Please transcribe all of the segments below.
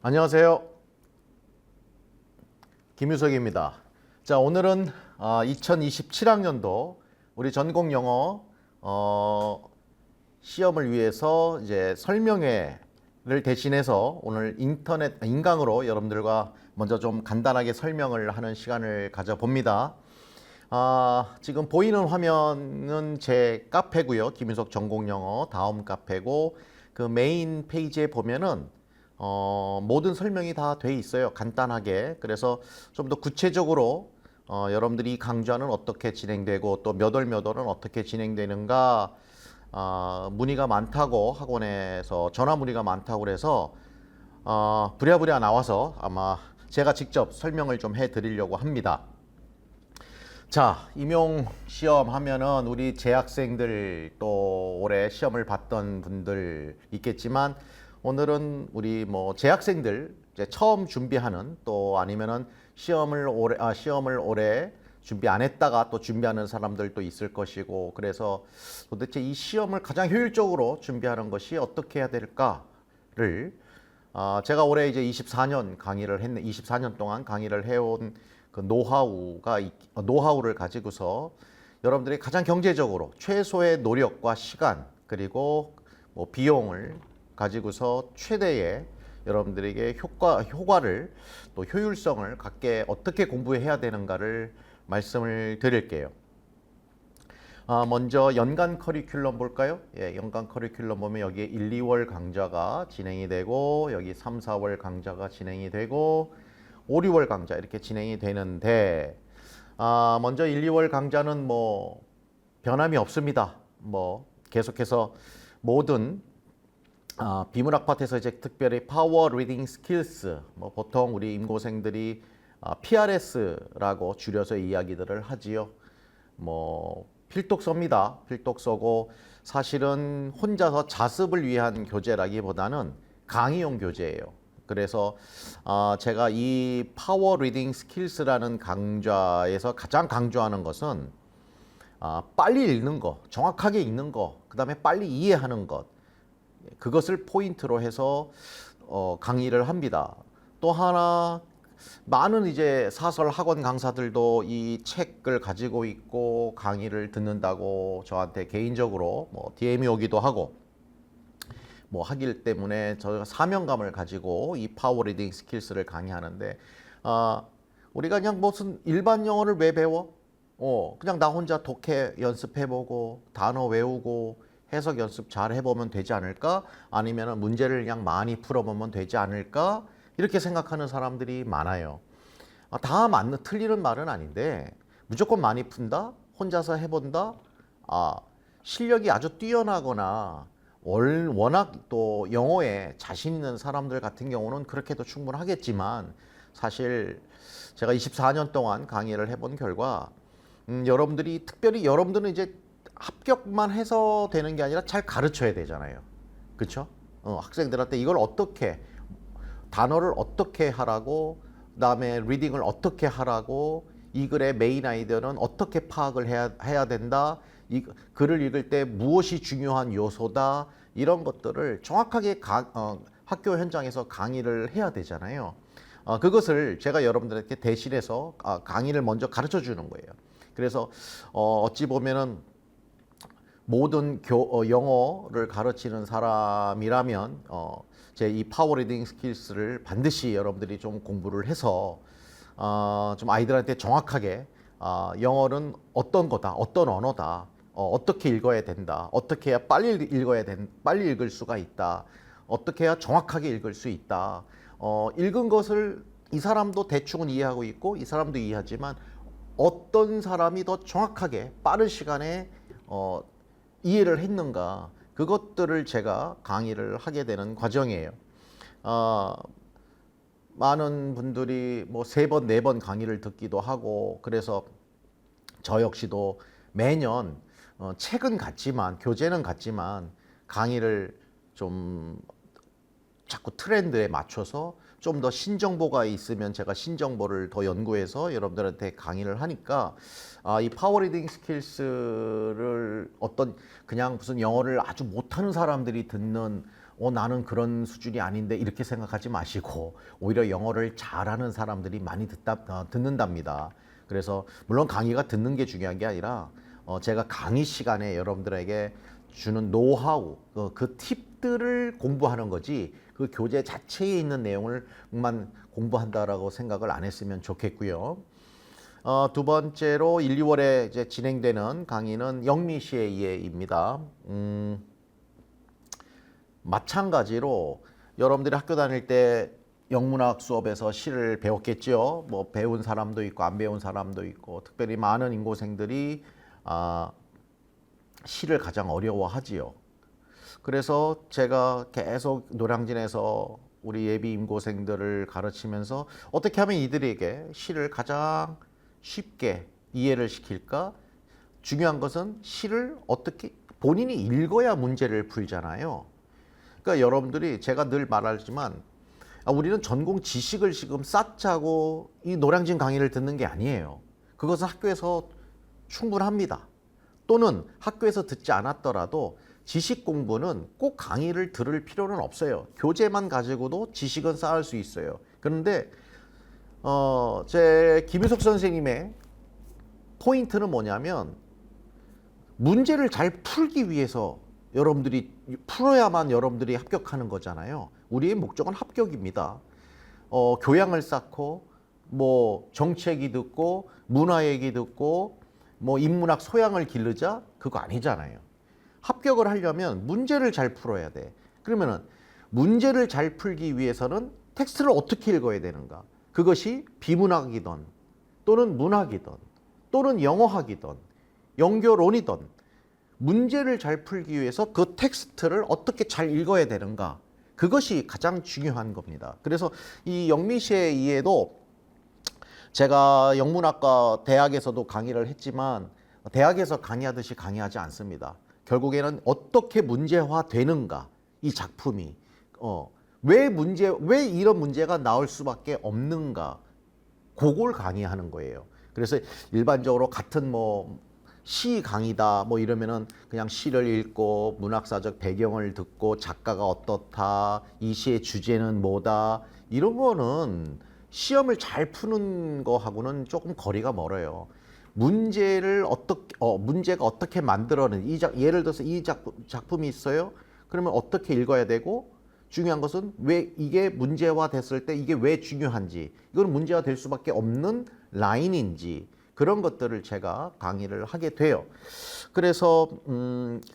안녕하세요. 김유석입니다. 자, 오늘은 2027학년도 우리 전공 영어 시험을 위해서 이제 설명회를 대신해서 오늘 인터넷 인강으로 여러분들과 먼저 좀 간단하게 설명을 하는 시간을 가져봅니다. 지금 보이는 화면은 제 카페고요. 김유석 전공 영어 다음 카페고, 그 메인 페이지에 보면은 모든 설명이 다 돼 있어요. 간단하게. 그래서 좀 더 구체적으로 여러분들이 강좌는 어떻게 진행되고 또 몇 월 몇 월은 어떻게 진행되는가, 문의가 많다고, 학원에서 전화 문의가 많다고 그래서 부랴부랴 나와서 아마 제가 직접 설명을 좀 해드리려고 합니다. 자, 임용 시험 하면은 우리 재학생들 또 올해 시험을 봤던 분들 있겠지만, 오늘은 우리 뭐 재학생들 이제 처음 준비하는, 또 아니면은 시험을 올해 준비 안 했다가 또 준비하는 사람들도 있을 것이고, 그래서 도대체 이 시험을 가장 효율적으로 준비하는 것이 어떻게 해야 될까를, 제가 올해 이제 24년 동안 강의를 해온 그 노하우를 가지고서 여러분들이 가장 경제적으로 최소의 노력과 시간 그리고 뭐 비용을 가지고서 최대의 여러분들에게 효과를 또 효율성을 갖게 어떻게 공부해야 되는가를 말씀을 드릴게요. 먼저 연간 커리큘럼 볼까요? 예, 연간 커리큘럼 보면 여기에 1, 2월 강좌가 진행이 되고, 여기 3, 4월 강좌가 진행이 되고, 5, 6월 강좌 이렇게 진행이 되는데, 먼저 1, 2월 강좌는 뭐 변함이 없습니다. 뭐 계속해서 모든 비문학파트에서 이제 특별히 파워 리딩 스킬스, 뭐 보통 우리 임고생들이 PRS라고 줄여서 이야기들을 하지요. 뭐 필독서입니다. 필독서고, 사실은 혼자서 자습을 위한 교재라기보다는 강의용 교재예요. 그래서 제가 이 파워 리딩 스킬스라는 강좌에서 가장 강조하는 것은 빨리 읽는 거, 정확하게 읽는 거, 그 다음에 빨리 이해하는 것, 그것을 포인트로 해서 강의를 합니다. 또 하나, 많은 이제 사설 학원 강사들도 이 책을 가지고 있고 강의를 듣는다고 저한테 개인적으로 뭐 DM이 오기도 하고 뭐 하기 때문에 저희가 사명감을 가지고 이 파워 리딩 스킬스를 강의하는데, 우리가 그냥 무슨 일반 영어를 왜 배워? 그냥 나 혼자 독해 연습해보고 단어 외우고 해석 연습 잘 해보면 되지 않을까? 아니면 문제를 그냥 많이 풀어보면 되지 않을까? 이렇게 생각하는 사람들이 많아요. 다 틀리는 말은 아닌데, 무조건 많이 푼다? 혼자서 해본다? 실력이 아주 뛰어나거나 워낙 또 영어에 자신 있는 사람들 같은 경우는 그렇게도 충분하겠지만, 사실 제가 24년 동안 강의를 해본 결과, 여러분들은 이제 합격만 해서 되는 게 아니라 잘 가르쳐야 되잖아요. 그렇죠? 학생들한테 이걸 어떻게, 단어를 어떻게 하라고, 그다음에 리딩을 어떻게 하라고, 이 글의 메인 아이디어는 어떻게 파악을 해야 된다, 이 글을 읽을 때 무엇이 중요한 요소다, 이런 것들을 정확하게 학교 현장에서 강의를 해야 되잖아요. 그것을 제가 여러분들에게 대신해서 강의를 먼저 가르쳐 주는 거예요. 그래서 어찌 보면은 모든 영어를 가르치는 사람이라면 제 이 파워 리딩 스킬스를 반드시 여러분들이 좀 공부를 해서 좀 아이들한테 정확하게 영어는 어떤 거다, 어떤 언어다, 어떻게 읽어야 된다, 어떻게 해야 빨리 읽을 수가 있다, 어떻게 해야 정확하게 읽을 수 있다, 읽은 것을 이 사람도 대충은 이해하고 있고 이 사람도 이해하지만 어떤 사람이 더 정확하게 빠른 시간에 이해를 했는가, 그것들을 제가 강의를 하게 되는 과정이에요. 많은 분들이 뭐 3번, 4번 강의를 듣기도 하고, 그래서 저 역시도 매년 책은 같지만, 교재는 같지만 강의를 좀 자꾸 트렌드에 맞춰서 좀 더 신정보가 있으면 제가 신정보를 더 연구해서 여러분들한테 강의를 하니까, 이 파워 리딩 스킬스를 그냥 무슨 영어를 아주 못하는 사람들이 듣는 나는 그런 수준이 아닌데 이렇게 생각하지 마시고 오히려 영어를 잘하는 사람들이 많이 듣는답니다. 그래서 물론 강의가 듣는 게 중요한 게 아니라 제가 강의 시간에 여러분들에게 주는 노하우, 그 팁들을 공부하는 거지 그 교재 자체에 있는 내용을만 공부한다라고 생각을 안 했으면 좋겠고요. 두 번째로 1, 2월에 이제 진행되는 강의는 영미시의 이해입니다. 마찬가지로 여러분들이 학교 다닐 때 영문학 수업에서 시를 배웠겠죠. 뭐 배운 사람도 있고 안 배운 사람도 있고 특별히 많은 인고생들이 시를 가장 어려워하지요. 그래서 제가 계속 노량진에서 우리 예비 임고생들을 가르치면서 어떻게 하면 이들에게 시를 가장 쉽게 이해를 시킬까? 중요한 것은 시를 어떻게 본인이 읽어야 문제를 풀잖아요. 그러니까 여러분들이 제가 늘 말하지만 우리는 전공 지식을 지금 쌓자고 이 노량진 강의를 듣는 게 아니에요. 그것은 학교에서 충분합니다. 또는 학교에서 듣지 않았더라도 지식 공부는 꼭 강의를 들을 필요는 없어요. 교재만 가지고도 지식은 쌓을 수 있어요. 그런데 제 김유석 선생님의 포인트는 뭐냐면 문제를 잘 풀기 위해서 여러분들이 풀어야만 여러분들이 합격하는 거잖아요. 우리의 목적은 합격입니다. 교양을 쌓고 뭐 정치 얘기 듣고 문화 얘기 듣고 뭐 인문학 소양을 기르자 그거 아니잖아요. 합격을 하려면 문제를 잘 풀어야 돼. 그러면은 문제를 잘 풀기 위해서는 텍스트를 어떻게 읽어야 되는가? 그것이 비문학이든 또는 문학이든 또는 영어학이든 영교론이든 문제를 잘 풀기 위해서 그 텍스트를 어떻게 잘 읽어야 되는가? 그것이 가장 중요한 겁니다. 그래서 이 영미시의 이해도 제가 영문학과 대학에서도 강의를 했지만 대학에서 강의하듯이 강의하지 않습니다. 결국에는 어떻게 문제화되는가 이 작품이 왜 이런 문제가 나올 수밖에 없는가 그걸 강의하는 거예요. 그래서 일반적으로 같은 뭐 시 강의다 뭐 이러면은 그냥 시를 읽고 문학사적 배경을 듣고 작가가 어떻다 이 시의 주제는 뭐다 이런 거는 시험을 잘 푸는 거하고는 조금 거리가 멀어요. 문제가 어떻게 만들어낸 예를 들어서 이 작품이 있어요. 그러면 어떻게 읽어야 되고 중요한 것은 왜 이게 문제화 됐을 때 이게 왜 중요한지 이건 문제화 될 수밖에 없는 라인인지 그런 것들을 제가 강의를 하게 돼요. 그래서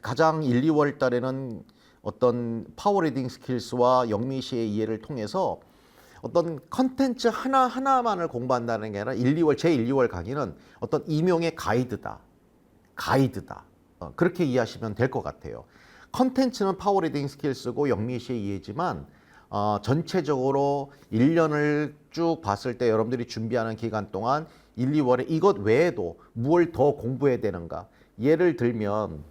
가장 1, 2월 달에는 어떤 파워리딩 스킬스와 영미시의 이해를 통해서 어떤 컨텐츠 하나만을 공부한다는 게 아니라 제 1, 2월 강의는 어떤 임용의 가이드다. 그렇게 이해하시면 될 것 같아요. 컨텐츠는 파워리딩 스킬스고 영미시의 이해지만 전체적으로 1년을 쭉 봤을 때 여러분들이 준비하는 기간 동안 1, 2월에 이것 외에도 무엇을 더 공부해야 되는가? 예를 들면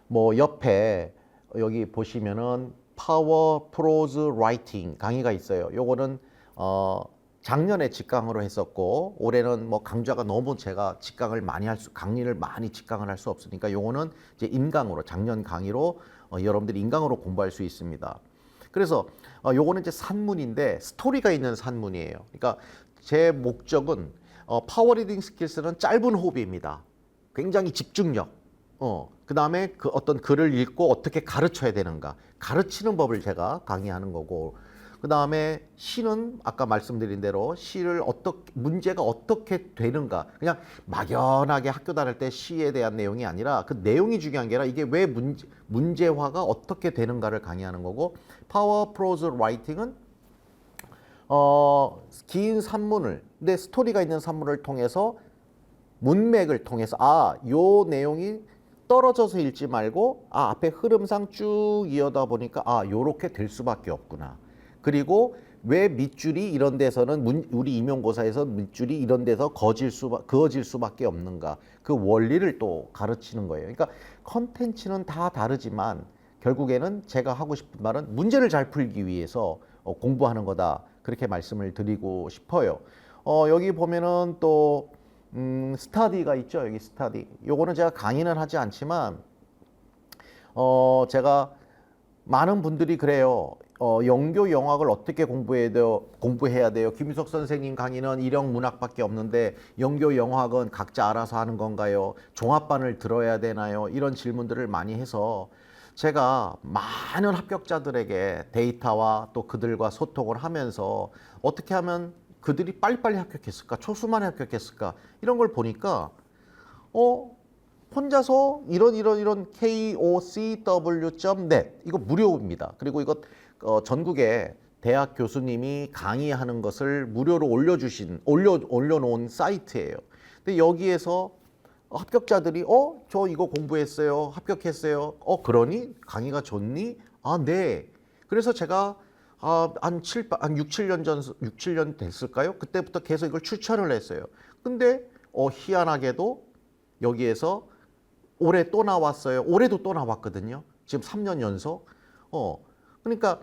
뭐 옆에 여기 보시면은 파워 프로즈 라이팅 강의가 있어요. 요거는 작년에 직강으로 했었고 올해는 뭐 강좌가 너무 제가 강의를 많이 직강을 할 수 없으니까 요거는 이제 임강으로 작년 강의로 여러분들이 임강으로 공부할 수 있습니다. 그래서 요거는 이제 산문인데 스토리가 있는 산문이에요. 그러니까 제 목적은 파워리딩 스킬스는 짧은 호흡입니다. 굉장히 집중력. 그 다음에 그 어떤 글을 읽고 어떻게 가르쳐야 되는가. 가르치는 법을 제가 강의하는 거고. 그 다음에 시는 아까 말씀드린 대로 문제가 어떻게 되는가. 그냥 막연하게 학교 다닐 때 시에 대한 내용이 아니라 그 내용이 중요한 게 아니라 이게 왜 문제화가 어떻게 되는가를 강의하는 거고. 파워 프로즈 라이팅은 긴 산문을, 근데 스토리가 있는 산문을 통해서 문맥을 통해서 요 내용이 떨어져서 읽지 말고 앞에 흐름상 쭉 이어다 보니까 요렇게 될 수밖에 없구나. 그리고 왜 밑줄이 이런 데서는 우리 임용고사에서 밑줄이 이런 데서 그어질 수밖에 없는가. 그 원리를 또 가르치는 거예요. 그러니까 컨텐츠는 다 다르지만 결국에는 제가 하고 싶은 말은 문제를 잘 풀기 위해서 공부하는 거다. 그렇게 말씀을 드리고 싶어요. 여기 보면은 또 스터디가 있죠. 여기 스터디. 요거는 제가 강의는 하지 않지만 제가 많은 분들이 그래요. 영교 영학을 어떻게 공부해야 돼요? 김유석 선생님 강의는 일영 문학밖에 없는데 영교 영학은 각자 알아서 하는 건가요? 종합반을 들어야 되나요? 이런 질문들을 많이 해서 제가 많은 합격자들에게 데이터와 또 그들과 소통을 하면서 어떻게 하면 그들이 빨리빨리 합격했을까? 초수만에 합격했을까? 이런 걸 보니까 혼자서 이런 kocw.net 이거 무료입니다. 그리고 이거 전국에 대학 교수님이 강의하는 것을 무료로 올려놓은 사이트예요. 근데 여기에서 합격자들이 저 이거 공부했어요. 합격했어요. 그러니? 강의가 좋니? 아, 네. 그래서 제가 한 6, 7년 됐을까요? 그때부터 계속 이걸 추천을 했어요. 근데 희한하게도 여기에서 올해 또 나왔어요. 올해도 또 나왔거든요. 지금 3년 연속. 그러니까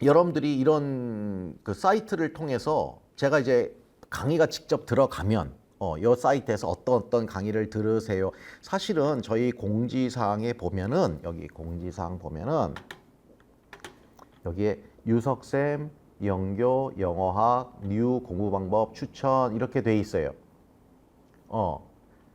여러분들이 이런 그 사이트를 통해서 제가 이제 강의가 직접 들어가면 이 사이트에서 어떤 강의를 들으세요. 사실은 저희 공지사항에 보면은 여기 공지사항 보면은 여기에 유석쌤 영교 영어학 뉴 공부 방법 추천 이렇게 돼 있어요.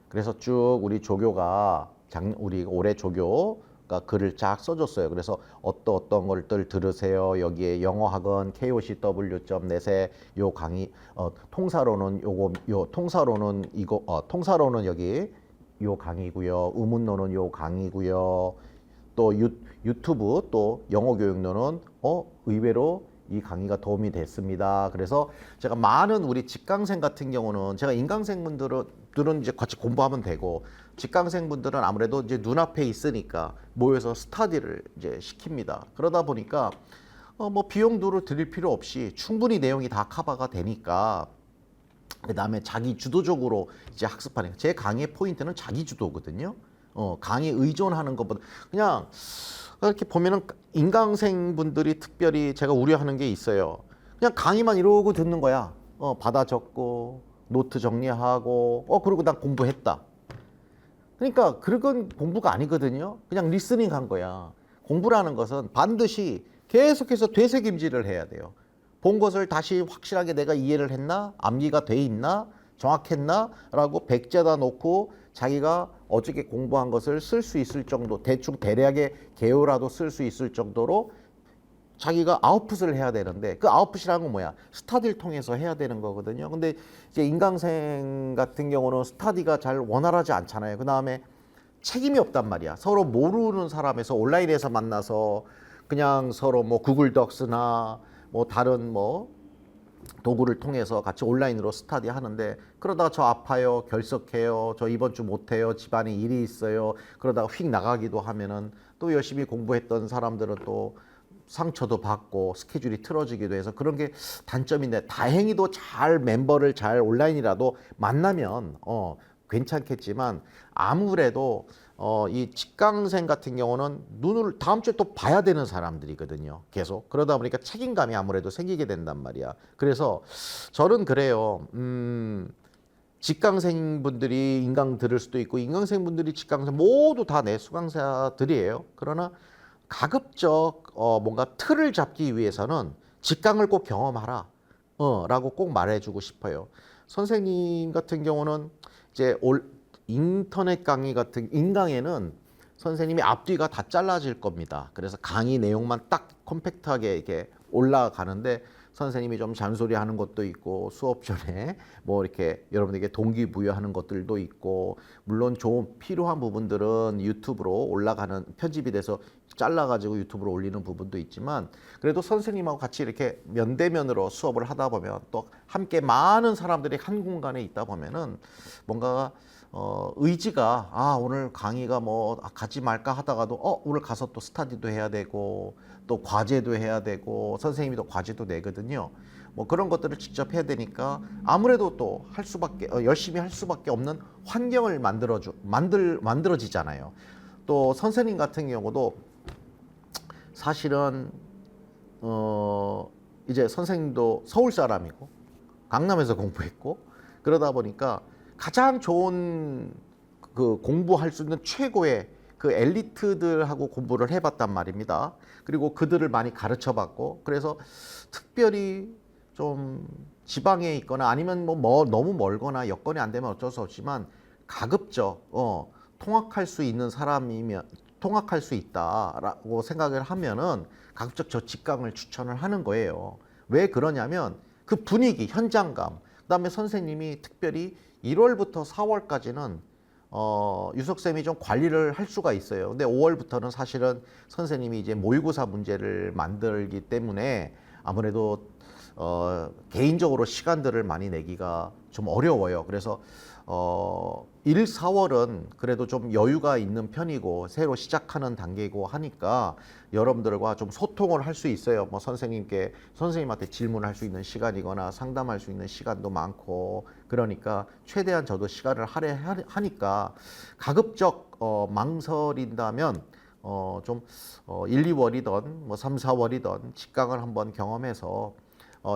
그래서 쭉 우리 조교가 우리 올해 조교가 글을 쫙 써줬어요. 그래서 어떤 것들 들으세요. 여기에 영어학원 kocw.net에 요 강의 통사로는 통사로는 여기 요 강의고요. 의문로는 요 강의고요. 또 유튜브 또 영어교육로는 의외로 이 강의가 도움이 됐습니다. 그래서 제가 많은 우리 직강생 같은 경우는 제가 인강생분들은 이제 같이 공부하면 되고 직강생분들은 아무래도 이제 눈앞에 있으니까 모여서 스터디를 이제 시킵니다. 그러다 보니까 뭐 비용도로 드릴 필요 없이 충분히 내용이 다 커버가 되니까 그다음에 자기 주도적으로 이제 학습하는 제 강의의 포인트는 자기 주도거든요. 강의 의존하는 것보다 그냥 이렇게 보면은 인강생분들이 특별히 제가 우려하는 게 있어요. 그냥 강의만 이러고 듣는 거야. 받아 적고 노트 정리하고 그리고 난 공부했다. 그러니까 그건 공부가 아니거든요. 그냥 리스닝 한 거야. 공부라는 것은 반드시 계속해서 되새김질을 해야 돼요. 본 것을 다시 확실하게 내가 이해를 했나? 암기가 돼 있나? 정확했나? 라고 백제다 놓고 자기가 어저께 공부한 것을 쓸 수 있을 정도, 대충 대략의 개요라도 쓸 수 있을 정도로 자기가 아웃풋을 해야 되는데 그 아웃풋이라는 건 뭐야? 스터디를 통해서 해야 되는 거거든요. 근데 이제 인강생 같은 경우는 스터디가 잘 원활하지 않잖아요. 그 다음에 책임이 없단 말이야. 서로 모르는 사람에서 온라인에서 만나서 그냥 서로 뭐 구글 덕스나 뭐 다른 뭐 도구를 통해서 같이 온라인으로 스터디 하는데 그러다가 저 아파요, 결석해요, 저 이번 주 못해요, 집안에 일이 있어요. 그러다가 휙 나가기도 하면은 또 열심히 공부했던 사람들은 또 상처도 받고 스케줄이 틀어지기도 해서 그런 게 단점인데 다행히도 잘 멤버를 잘 온라인이라도 만나면 괜찮겠지만 아무래도 이 직강생 같은 경우는 눈을 다음 주에 또 봐야 되는 사람들이거든요. 계속 그러다 보니까 책임감이 아무래도 생기게 된단 말이야. 그래서 저는 그래요. 직강생분들이 인강 들을 수도 있고 인강생분들이 직강생 모두 다 내 수강자들이에요. 그러나 가급적 뭔가 틀을 잡기 위해서는 직강을 꼭 경험하라 라고 꼭 말해주고 싶어요. 선생님 같은 경우는 이제 인터넷 강의 같은 인강에는 선생님이 앞뒤가 다 잘라질 겁니다. 그래서 강의 내용만 딱 컴팩트하게 이렇게 올라가는데 선생님이 좀 잔소리하는 것도 있고 수업 전에 뭐 이렇게 여러분에게 동기부여하는 것들도 있고 물론 좀 필요한 부분들은 유튜브로 올라가는 편집이 돼서 잘라가지고 유튜브로 올리는 부분도 있지만 그래도 선생님하고 같이 이렇게 면대면으로 수업을 하다 보면 또 함께 많은 사람들이 한 공간에 있다 보면은 뭔가 의지가 오늘 강의가 뭐 가지 말까 하다가도 오늘 가서 또 스터디도 해야 되고 또 과제도 해야 되고 선생님이 또 과제도 내거든요. 뭐 그런 것들을 직접 해야 되니까 아무래도 또 할 수밖에 열심히 할 수밖에 없는 환경을 만들어지잖아요. 또 선생님 같은 경우도 사실은 이제 선생님도 서울 사람이고 강남에서 공부했고 그러다 보니까 가장 좋은 그 공부할 수 있는 최고의 그 엘리트들하고 공부를 해봤단 말입니다. 그리고 그들을 많이 가르쳐봤고, 그래서 특별히 좀 지방에 있거나 아니면 뭐 너무 멀거나 여건이 안 되면 어쩔 수 없지만 가급적 통학할 수 있는 사람이면 통학할 수 있다라고 생각을 하면은 가급적 저 직강을 추천을 하는 거예요. 왜 그러냐면 그 분위기, 현장감, 그다음에 선생님이 특별히 1월부터 4월까지는 유석쌤이 좀 관리를 할 수가 있어요. 근데 5월부터는 사실은 선생님이 이제 모의고사 문제를 만들기 때문에 아무래도 개인적으로 시간들을 많이 내기가 좀 어려워요. 그래서 1, 4월은 그래도 좀 여유가 있는 편이고 새로 시작하는 단계이고 하니까 여러분들과 좀 소통을 할 수 있어요. 뭐 선생님한테 질문할 수 있는 시간이거나 상담할 수 있는 시간도 많고, 그러니까 최대한 저도 시간을 할애하니까 가급적 망설인다면 좀 1, 2월이던 뭐 3, 4월이던 직강을 한번 경험해서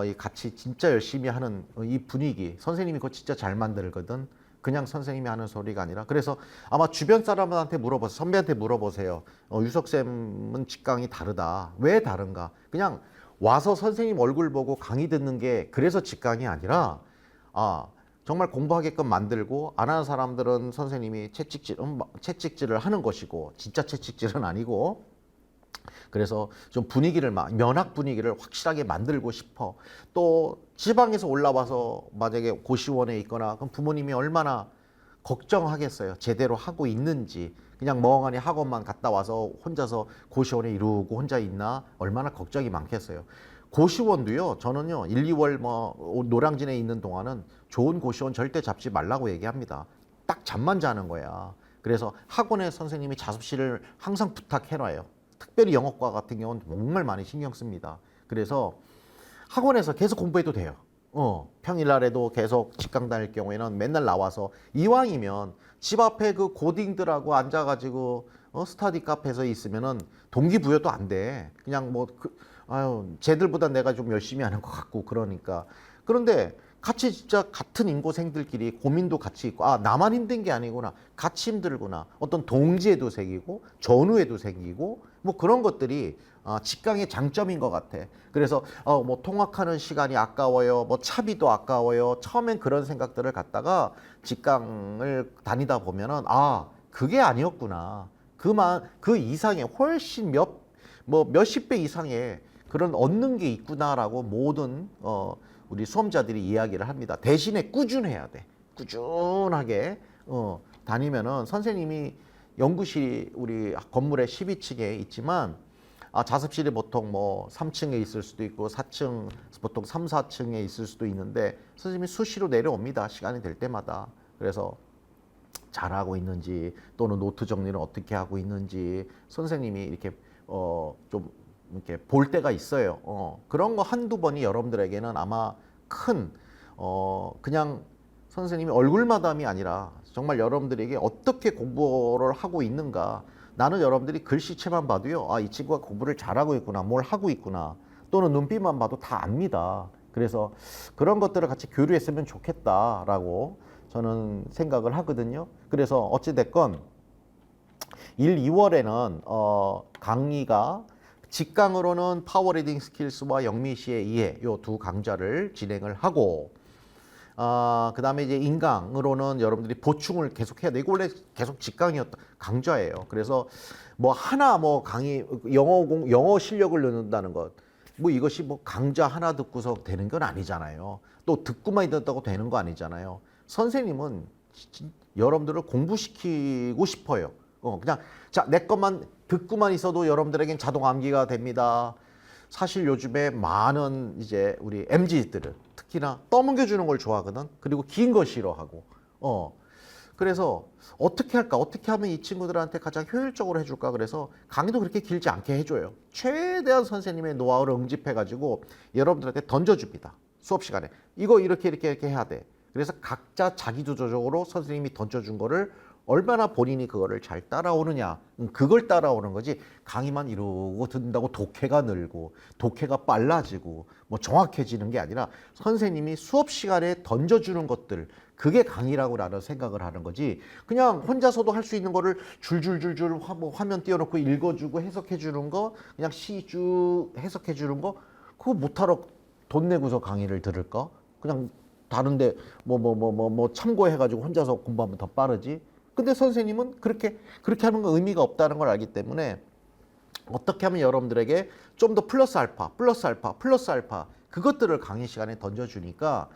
이 같이 진짜 열심히 하는 이 분위기, 선생님이 그거 진짜 잘 만들거든. 그냥 선생님이 하는 소리가 아니라. 그래서 아마 주변 사람한테 물어보세요. 선배한테 물어보세요. 유석쌤은 직강이 다르다. 왜 다른가? 그냥 와서 선생님 얼굴 보고 강의 듣는 게 그래서 직강이 아니라 정말 공부하게끔 만들고, 안 하는 사람들은 선생님이 채찍질을 하는 것이고, 진짜 채찍질은 아니고, 그래서 좀 면학 분위기를 확실하게 만들고 싶어. 또 지방에서 올라와서 만약에 고시원에 있거나 그럼 부모님이 얼마나 걱정하겠어요. 제대로 하고 있는지. 그냥 멍하니 학원만 갔다 와서 혼자서 고시원에 이러고 혼자 있나 얼마나 걱정이 많겠어요. 고시원도요, 저는요 1, 2월 뭐 노량진에 있는 동안은 좋은 고시원 절대 잡지 말라고 얘기합니다. 딱 잠만 자는 거야. 그래서 학원에 선생님이 자습실을 항상 부탁해놔요. 특별히 영어과 같은 경우는 정말 많이 신경 씁니다. 그래서 학원에서 계속 공부해도 돼요. 평일날에도 계속 직강 다닐 경우에는 맨날 나와서, 이왕이면 집 앞에 그 고딩들하고 앉아가지고 스터디 카페에서 있으면은 동기부여도 안 돼. 그냥 쟤들보다 내가 좀 열심히 하는 것 같고 그러니까. 그런데 같이 진짜 같은 인고생들끼리 고민도 같이 있고, 나만 힘든 게 아니구나, 같이 힘들구나, 어떤 동지애도 생기고 전우애도 생기고, 뭐 그런 것들이 직강의 장점인 것 같아. 그래서 뭐 통학하는 시간이 아까워요, 뭐 차비도 아까워요, 처음엔 그런 생각들을 갖다가 직강을 다니다 보면은 그게 아니었구나, 그 이상의 훨씬 몇십 배 이상의 그런 얻는 게 있구나라고 모든 우리 수험자들이 이야기를 합니다. 대신에 꾸준해야 돼. 꾸준하게 다니면은 선생님이 연구실이 우리 건물의 12층에 있지만 자습실이 보통 뭐 3층에 있을 수도 있고 4층, 보통 3, 4층에 있을 수도 있는데 선생님이 수시로 내려옵니다. 시간이 될 때마다. 그래서 잘하고 있는지, 또는 노트 정리를 어떻게 하고 있는지 선생님이 이렇게 좀 이렇게 볼 때가 있어요. 그런 거 한두 번이 여러분들에게는 아마 큰 그냥 선생님이 얼굴마담이 아니라 정말 여러분들에게 어떻게 공부를 하고 있는가, 나는 여러분들이 글씨체만 봐도요, 이 친구가 공부를 잘하고 있구나, 뭘 하고 있구나, 또는 눈빛만 봐도 다 압니다. 그래서 그런 것들을 같이 교류했으면 좋겠다라고 저는 생각을 하거든요. 그래서 어찌됐건 1, 2월에는 강의가 직강으로는 파워리딩 스킬스와 영미시의 이해, 요 두 강좌를 진행을 하고, 그 다음에 이제 인강으로는 여러분들이 보충을 계속 해야 돼. 이거 원래 계속 직강이었던 강좌예요. 그래서 뭐 하나 뭐 강의, 영어 실력을 넣는다는 것, 뭐 이것이 뭐 강좌 하나 듣고서 되는 건 아니잖아요. 또 듣고만 듣다고 되는 거 아니잖아요. 선생님은 여러분들을 공부시키고 싶어요. 그냥 내 것만 듣고만 있어도 여러분들에겐 자동 암기가 됩니다. 사실 요즘에 많은 이제 우리 MZ들은 특히나 떠넘겨주는 걸 좋아하거든. 그리고 긴 거 싫어하고. 그래서 어떻게 할까? 어떻게 하면 이 친구들한테 가장 효율적으로 해줄까? 그래서 강의도 그렇게 길지 않게 해줘요. 최대한 선생님의 노하우를 응집해가지고 여러분들한테 던져줍니다. 수업 시간에. 이거 이렇게 해야 돼. 그래서 각자 자기주도적으로 선생님이 던져준 거를 얼마나 본인이 그거를 잘 따라오느냐, 그걸 따라오는 거지. 강의만 이러고 듣는다고 독해가 늘고 독해가 빨라지고 뭐 정확해지는 게 아니라 선생님이 수업 시간에 던져주는 것들, 그게 강의라고 나는 생각을 하는 거지. 그냥 혼자서도 할 수 있는 거를 줄줄줄줄 화면 띄워놓고 읽어주고 해석해주는 거, 그냥 시 쭉 해석해주는 거, 그거 못하러 돈 내고서 강의를 들을까? 그냥 다른데 뭐 참고해가지고 혼자서 공부하면 더 빠르지. 근데 선생님은 그렇게 하는 건 의미가 없다는 걸 알기 때문에 어떻게 하면 여러분들에게 좀 더 플러스 알파 그것들을 강의 시간에 던져주니까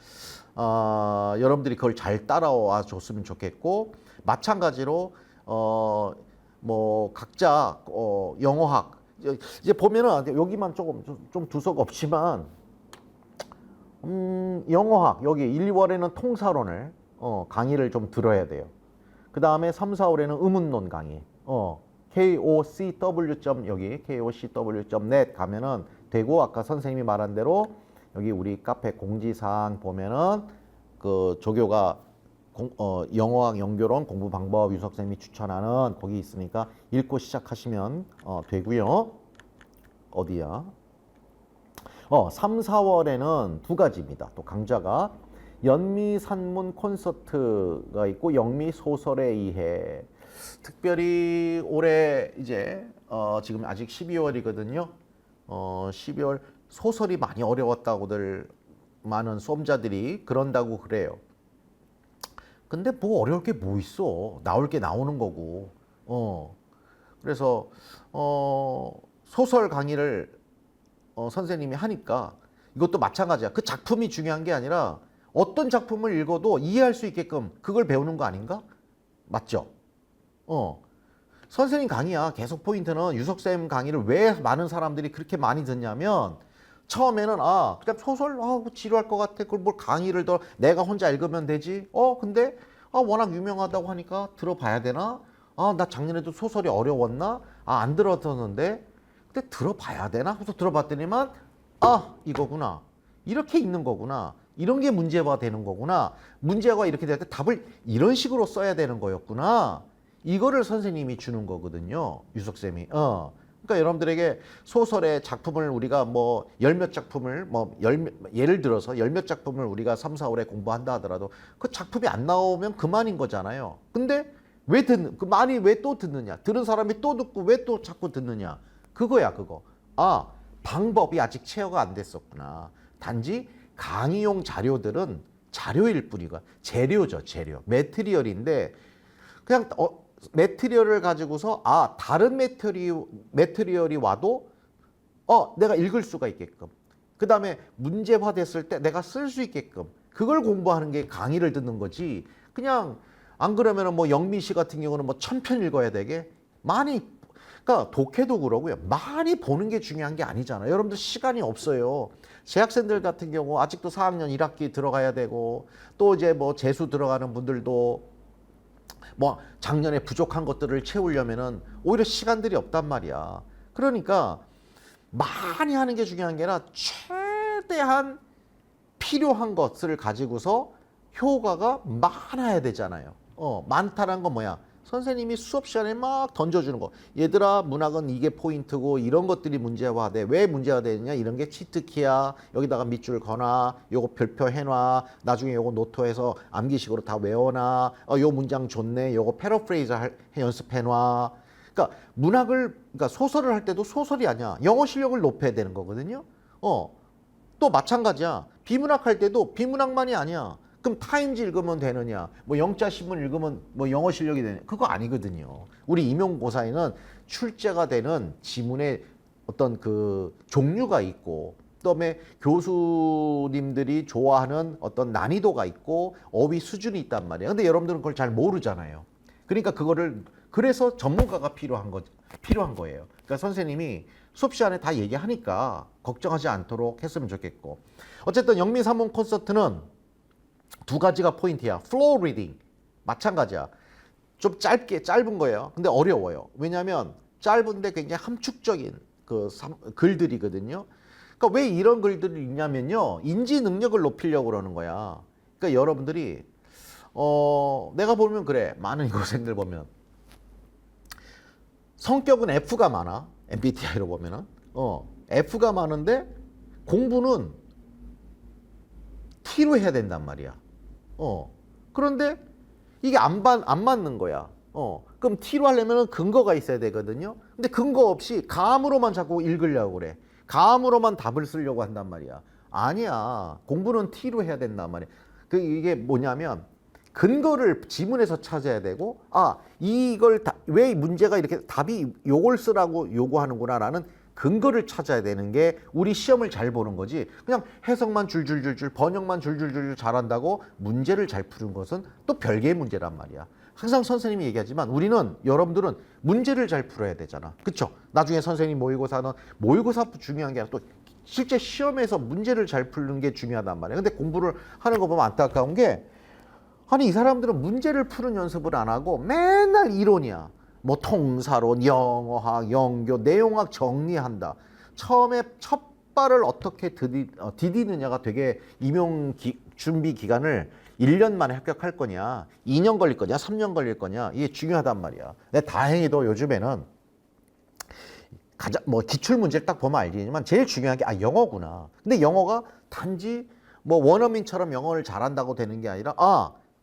여러분들이 그걸 잘 따라와 줬으면 좋겠고, 마찬가지로 뭐 각자 영어학 이제 보면은 여기만 좀 두서가 없지만 영어학 여기 1, 2월에는 통사론을 강의를 좀 들어야 돼요. 그 다음에 3, 4월에는 의문론 강의 KOCW. 여기 KOCW.net 가면은 되고, 아까 선생님이 말한 대로 여기 우리 카페 공지사항 보면은 그 조교가 영어학 연결원 공부 방법 유석 쌤이 추천하는 거기 있으니까 읽고 시작하시면 되고요. 어디야? 3, 4월에는 두 가지입니다. 또 강좌가 연미 산문 콘서트가 있고 영미 소설에 의해. 특별히 올해 이제 지금 아직 12월이거든요. 12월 소설이 많이 어려웠다고들 많은 수험자들이 그런다고 그래요. 근데 뭐 어려울 게 뭐 있어? 나올 게 나오는 거고. 그래서 소설 강의를 선생님이 하니까 이것도 마찬가지야. 그 작품이 중요한 게 아니라 어떤 작품을 읽어도 이해할 수 있게끔 그걸 배우는 거 아닌가? 맞죠? 선생님 강의야. 계속 포인트는 유석쌤 강의를 왜 많은 사람들이 그렇게 많이 듣냐면, 처음에는 그냥 소설 뭐 지루할 것 같아. 그걸 뭘 강의를 더 내가 혼자 읽으면 되지. 근데 워낙 유명하다고 하니까 들어봐야 되나? 나 작년에도 소설이 어려웠나? 안 들었었는데. 근데 들어봐야 되나? 그래서 들어봤더니만 이거구나. 이렇게 읽는 거구나. 이런 게 문제화 되는 거구나. 문제가 이렇게 될 때 답을 이런 식으로 써야 되는 거였구나. 이거를 선생님이 주는 거거든요. 유석쌤이. 그러니까 여러분들에게 소설의 작품을 우리가 뭐 열 몇 작품을 예를 들어서 열 몇 작품을 우리가 3, 4월에 공부한다 하더라도 그 작품이 안 나오면 그만인 거잖아요. 근데 그 많이 왜 또 듣느냐? 들은 사람이 또 듣고 왜 또 자꾸 듣느냐? 그거야, 그거. 방법이 아직 체화가 안 됐었구나. 단지 강의용 자료들은 자료일 뿐이고, 재료죠, 재료. 매트리얼인데 그냥 매트리얼을 가지고서 다른 매트리얼이 와도 내가 읽을 수가 있게끔, 그 다음에 문제화 됐을 때 내가 쓸 수 있게끔 그걸 공부하는 게 강의를 듣는 거지. 그냥 안 그러면은 뭐 영미 씨 같은 경우는 뭐 1000편 읽어야 되게 많이, 그러니까 독해도 그러고요. 많이 보는 게 중요한 게 아니잖아요. 여러분들 시간이 없어요. 재학생들 같은 경우 아직도 4학년 1학기 들어가야 되고, 또 이제 뭐 재수 들어가는 분들도 뭐 작년에 부족한 것들을 채우려면은 오히려 시간들이 없단 말이야. 그러니까 많이 하는 게 중요한 게 아니라 최대한 필요한 것을 가지고서 효과가 많아야 되잖아요. 많다는 건 뭐야? 선생님이 수업 시간에 막 던져주는 거. 얘들아, 문학은 이게 포인트고 이런 것들이 문제화돼. 왜 문제화되느냐? 이런 게 치트키야. 여기다가 밑줄 거나 요거 별표 해놔. 나중에 요거 노트에서 암기식으로 다 외워놔. 요 문장 좋네. 요거 패러프레이즈 연습해놔. 그러니까 그러니까 소설을 할 때도 소설이 아니야. 영어 실력을 높여야 되는 거거든요. 또 마찬가지야. 비문학 할 때도 비문학만이 아니야. 그럼 타임즈 읽으면 되느냐? 뭐 영자신문 읽으면 뭐 영어 실력이 되느냐? 그거 아니거든요. 우리 임용고사에는 출제가 되는 지문의 어떤 그 종류가 있고, 그다음에 교수님들이 좋아하는 어떤 난이도가 있고 어휘 수준이 있단 말이에요. 근데 여러분들은 그걸 잘 모르잖아요. 그러니까 그래서 전문가가 필요한 거예요. 그러니까 선생님이 수업 시간에 다 얘기하니까 걱정하지 않도록 했으면 좋겠고, 어쨌든 영미 산문 콘서트는 두 가지가 포인트야. 플로우 리딩 마찬가지야. 좀 짧은 거예요. 근데 어려워요. 왜냐하면 짧은데 굉장히 함축적인 글들이거든요. 그러니까 왜 이런 글들을 읽냐면요, 인지 능력을 높이려고 그러는 거야. 그러니까 여러분들이 내가 보면 그래. 많은 이고생들 보면 성격은 F가 많아. MBTI로 보면은 F가 많은데 공부는 T로 해야 된단 말이야. 그런데 이게 안 맞는 거야. 그럼 T로 하려면 근거가 있어야 되거든요. 근데 근거 없이 감으로만 자꾸 읽으려고 그래. 감으로만 답을 쓰려고 한단 말이야. 아니야. 공부는 T로 해야 된단 말이야. 이게 뭐냐면 근거를 지문에서 찾아야 되고, 이걸 왜 문제가 이렇게 답이 요걸 쓰라고 요구하는구나라는 근거를 찾아야 되는 게 우리 시험을 잘 보는 거지. 그냥 해석만 줄줄줄줄 번역만 줄줄줄줄 잘한다고 문제를 잘 푸는 것은 또 별개의 문제란 말이야. 항상 선생님이 얘기하지만 여러분들은 문제를 잘 풀어야 되잖아. 그쵸? 나중에 선생님 모의고사는 모의고사 중요한 게 아니라 또 실제 시험에서 문제를 잘 푸는 게 중요하단 말이야. 근데 공부를 하는 거 보면 안타까운 게, 아니 이 사람들은 문제를 푸는 연습을 안 하고 맨날 이론이야. 뭐 통사론, 영어학, 영교, 내용학 정리한다. 처음에 첫 발을 어떻게 디디느냐가 되게 준비 기간을 1년 만에 합격할 거냐, 2년 걸릴 거냐, 3년 걸릴 거냐, 이게 중요하단 말이야. 근데 다행히도 요즘에는 뭐 기출 문제를 딱 보면 알지만 제일 중요한 게 영어구나. 근데 영어가 단지 뭐 원어민처럼 영어를 잘한다고 되는 게 아니라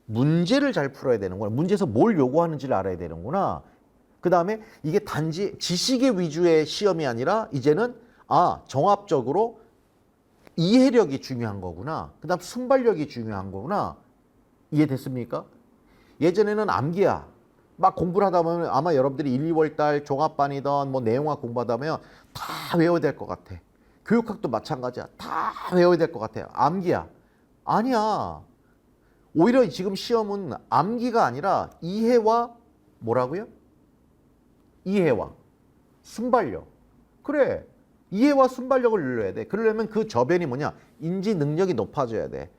문제를 잘 풀어야 되는구나. 문제에서 뭘 요구하는지를 알아야 되는구나. 그 다음에 이게 단지 지식의 위주의 시험이 아니라 이제는 종합적으로 이해력이 중요한 거구나. 그 다음 순발력이 중요한 거구나. 이해됐습니까? 예전에는 암기야. 막 공부를 하다 보면 아마 여러분들이 1, 2월 달 종합반이든 뭐 내용학 공부하다 보면 다 외워야 될 것 같아. 교육학도 마찬가지야. 다 외워야 될 것 같아요. 암기야. 아니야. 오히려 지금 시험은 암기가 아니라 이해와 뭐라고요? 이해와 순발력. 그래. 이해와 순발력을 늘려야 돼. 그러려면 그 저변이 뭐냐? 인지 능력이 높아져야 돼.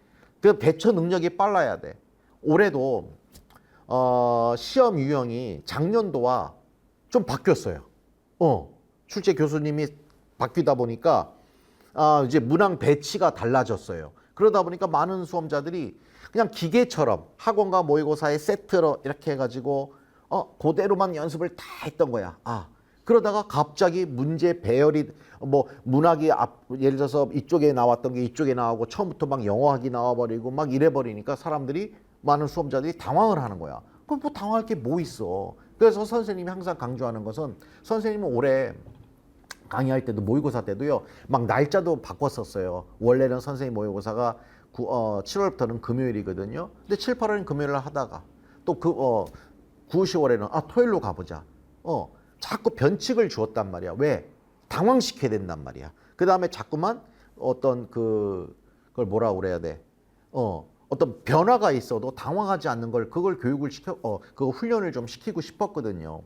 그 대처 능력이 빨라야 돼. 올해도 시험 유형이 작년도와 좀 바뀌었어요. 출제 교수님이 바뀌다 보니까 이제 문항 배치가 달라졌어요. 그러다 보니까 많은 수험자들이 그냥 기계처럼 학원과 모의고사의 세트로 이렇게 해가지고 그대로만 연습을 다 했던 거야. 그러다가 갑자기 문제 배열이 뭐 문학이 예를 들어서 이쪽에 나왔던 게 이쪽에 나오고 처음부터 막 영어학이 나와버리고 막 이래버리니까 사람들이 많은 수험자들이 당황을 하는 거야. 그럼 뭐 당황할 게 뭐 있어. 그래서 선생님이 항상 강조하는 것은, 선생님은 올해 강의할 때도 모의고사 때도요 막 날짜도 바꿨었어요. 원래는 선생님 모의고사가 7월부터는 금요일이거든요. 근데 7, 8월은 금요일을 하다가 또 9, 10월에는 토요일로 가보자. 자꾸 변칙을 주었단 말이야. 왜? 당황시켜야 된단 말이야. 그 다음에 자꾸만 어떤 그걸 뭐라고 그래야 돼? 어떤 변화가 있어도 당황하지 않는 그걸 교육을 그거 훈련을 좀 시키고 싶었거든요.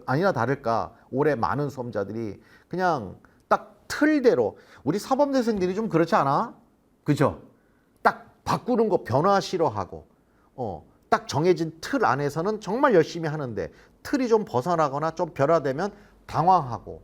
아니나 다를까 올해 많은 수험자들이 그냥 딱 틀대로, 우리 사범대생들이 좀 그렇지 않아? 그죠? 딱 바꾸는 거 변화 싫어하고, 딱 정해진 틀 안에서는 정말 열심히 하는데 틀이 좀 벗어나거나 좀 변화되면 당황하고,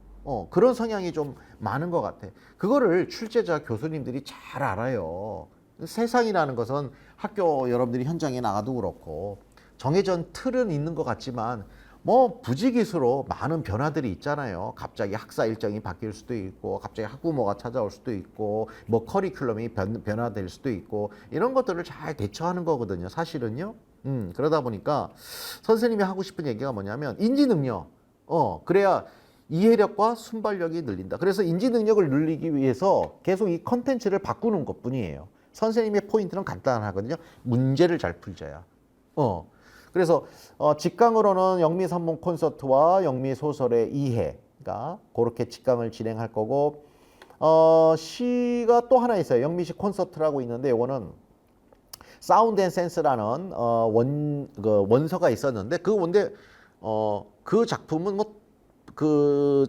그런 성향이 좀 많은 것 같아. 그거를 출제자 교수님들이 잘 알아요. 세상이라는 것은 학교 여러분들이 현장에 나가도 그렇고 정해진 틀은 있는 것 같지만 뭐 부지기수로 많은 변화들이 있잖아요. 갑자기 학사 일정이 바뀔 수도 있고, 갑자기 학부모가 찾아올 수도 있고, 뭐 커리큘럼이 변화될 수도 있고, 이런 것들을 잘 대처하는 거거든요, 사실은요. 그러다 보니까 선생님이 하고 싶은 얘기가 뭐냐면 인지능력. 그래야 이해력과 순발력이 늘린다. 그래서 인지능력을 늘리기 위해서 계속 이 컨텐츠를 바꾸는 것뿐이에요. 선생님의 포인트는 간단하거든요. 문제를 잘 풀자야. 그래서 직강으로는 영미산문 콘서트와 영미소설의 이해가 그렇게 직강을 진행할 거고, 시가 또 하나 있어요. 영미시 콘서트라고 있는데 이거는 사운드 앤 센스라는 원서가 있었는데 그 작품은 그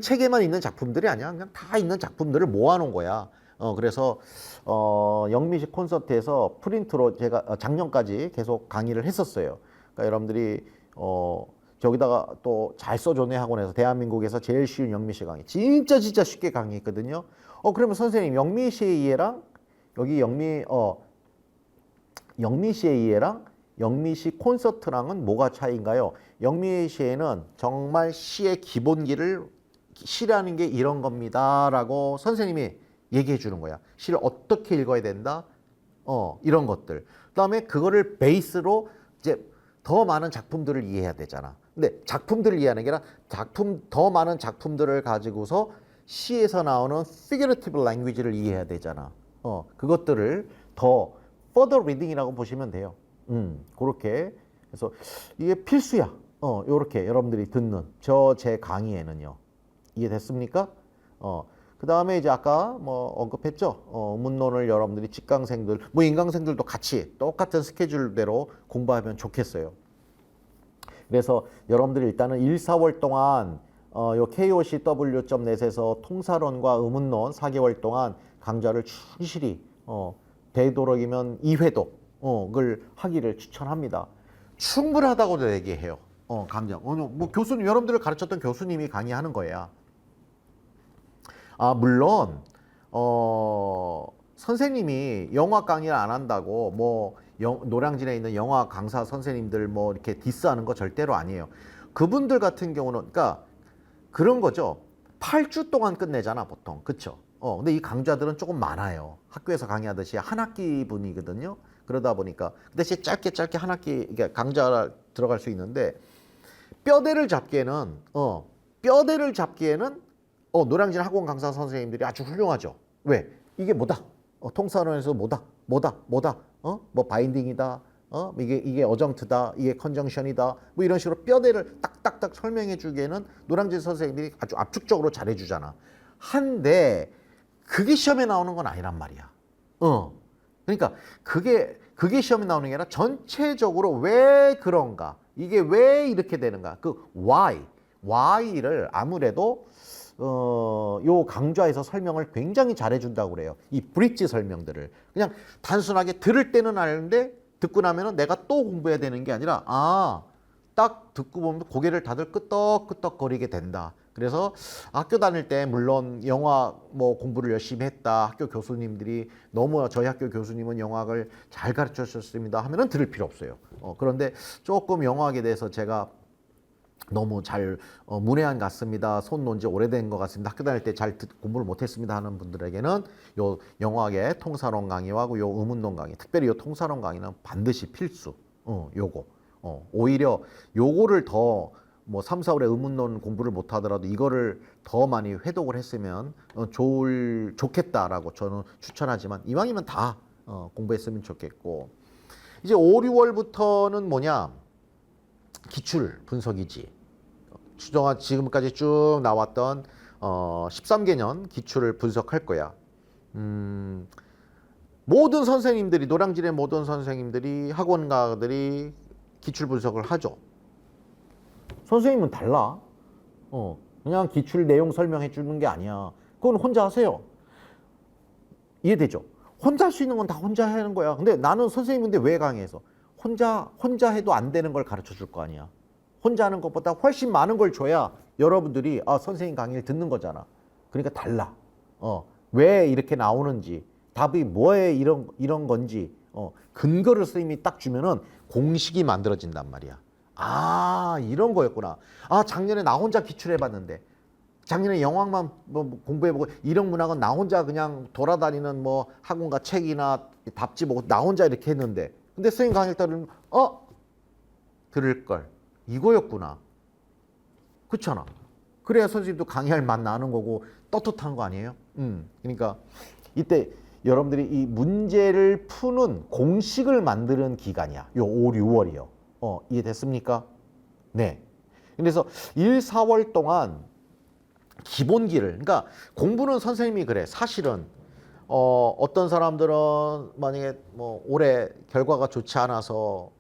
책에만 있는 작품들이 아니야. 그냥 다 있는 작품들을 모아놓은 거야. 그래서 영미식 콘서트에서 프린트로 제가 작년까지 계속 강의를 했었어요. 그러니까 여러분들이 저기다가 또 잘 써줬네 학원에서 대한민국에서 제일 쉬운 영미시 강의 진짜 쉽게 강의했거든요. 그러면 선생님 영미시의 이해랑 여기 영미시의 이해랑 영미시 콘서트랑은 뭐가 차이인가요? 영미시에는 정말 시의 기본기를, 시라는 게 이런 겁니다 라고 선생님이 얘기해 주는 거야. 시를 어떻게 읽어야 된다? 이런 것들. 그다음에 그거를 베이스로 이제 더 많은 작품들을 이해해야 되잖아. 근데 작품들을 이해하는 게 아니라 더 많은 작품들을 가지고서 시에서 나오는 figurative language를 이해해야 되잖아. 그것들을 더 further reading이라고 보시면 돼요. 그렇게. 그래서 이게 필수야. 요렇게 여러분들이 듣는 제 강의에는요. 이해됐습니까? 그 다음에 이제 아까 뭐 언급했죠. 문론을 여러분들이 직강생들, 뭐 인강생들도 같이 똑같은 스케줄대로 공부하면 좋겠어요. 그래서 여러분들이 일단은 1, 4월 동안 요 KOCW.net에서 통사론과 의문론 4개월 동안 강좌를 충실히 되도록이면 2회독을 하기를 추천합니다. 충분하다고도 얘기해요. 강좌. 뭐 교수님, 여러분들을 가르쳤던 교수님이 강의하는 거야. 물론 선생님이 영화 강의를 안 한다고 뭐 노량진에 있는 영화 강사 선생님들 뭐 이렇게 디스하는 거 절대로 아니에요. 그분들 같은 경우는 그러니까 그런 거죠. 8주 동안 끝내잖아, 보통. 그쵸? 근데 이 강좌들은 조금 많아요. 학교에서 강의하듯이 한 학기 분이거든요. 그러다 보니까 그 대신 짧게 한 학기 그러니까 강좌 들어갈 수 있는데 뼈대를 잡기에는 노량진 학원 강사 선생님들이 아주 훌륭하죠. 왜? 이게 뭐다? 통사론에서 뭐다? 뭐 바인딩이다. 이게 어정트다. 이게 컨정션이다. 뭐 이런 식으로 뼈대를 딱딱딱 설명해 주기에는 노량진 선생님들이 아주 압축적으로 잘해 주잖아. 한데 그게 시험에 나오는 건 아니란 말이야. 그러니까 그게 시험에 나오는 게 아니라 전체적으로 왜 그런가? 이게 왜 이렇게 되는가? 그 why를 아무래도 요 강좌에서 설명을 굉장히 잘해준다고 그래요. 이 브릿지 설명들을. 그냥 단순하게 들을 때는 아는데 듣고 나면은 내가 또 공부해야 되는 게 아니라 딱 듣고 보면 고개를 다들 끄덕끄덕거리게 된다. 그래서 학교 다닐 때 물론 영화 뭐 공부를 열심히 했다. 학교 교수님들이 너무 저희 학교 교수님은 영화를 잘 가르쳐 주셨습니다 하면은 들을 필요 없어요. 그런데 조금 영화학에 대해서 제가 너무 잘 문외한 같습니다. 손 놓은 지 오래된 것 같습니다. 학교 다닐 때 잘 공부를 못했습니다 하는 분들에게는 요 영어학의 통사론 강의와 요 의문론 강의, 특별히 요 통사론 강의는 반드시 필수. 요거. 오히려 요거를 더 뭐 3, 4월에 의문론 공부를 못하더라도 이거를 더 많이 회독을 했으면 좋겠다라고 저는 추천하지만 이왕이면 다 공부했으면 좋겠고 이제 5, 6월부터는 뭐냐? 기출 분석이지. 지금까지 쭉 나왔던 13개년 기출을 분석할 거야. 모든 선생님들이 노량진의 모든 선생님들이 학원가들이 기출 분석을 하죠. 선생님은 달라. 그냥 기출 내용 설명해 주는 게 아니야. 그건 혼자 하세요. 이해되죠? 혼자 할 수 있는 건 다 혼자 하는 거야. 근데 나는 선생님인데 왜 강의해서? 혼자 해도 안 되는 걸 가르쳐 줄 거 아니야. 혼자 하는 것보다 훨씬 많은 걸 줘야 여러분들이 선생님 강의를 듣는 거잖아. 그러니까 달라. 왜 이렇게 나오는지, 답이 뭐에 이런 건지, 근거를 선생님이 딱 주면은 공식이 만들어진단 말이야. 이런 거였구나. 작년에 나 혼자 기출해봤는데, 작년에 영화만 뭐 공부해보고 이런 문학은 나 혼자 그냥 돌아다니는 뭐 학원가 책이나 답지 보고 나 혼자 이렇게 했는데, 근데 선생님 강의를 따르면 들을 걸 이거였구나. 그렇잖아. 그래야 선생님도 강의할 맛 나는 거고 떳떳한 거 아니에요? 그러니까 이때 여러분들이 이 문제를 푸는 공식을 만드는 기간이야. 요 5, 6월이요. 이해됐습니까? 네. 그래서 1, 4월 동안 기본기를, 그러니까 공부는 선생님이 그래. 사실은 어떤 사람들은 만약에 뭐 올해 결과가 좋지 않아서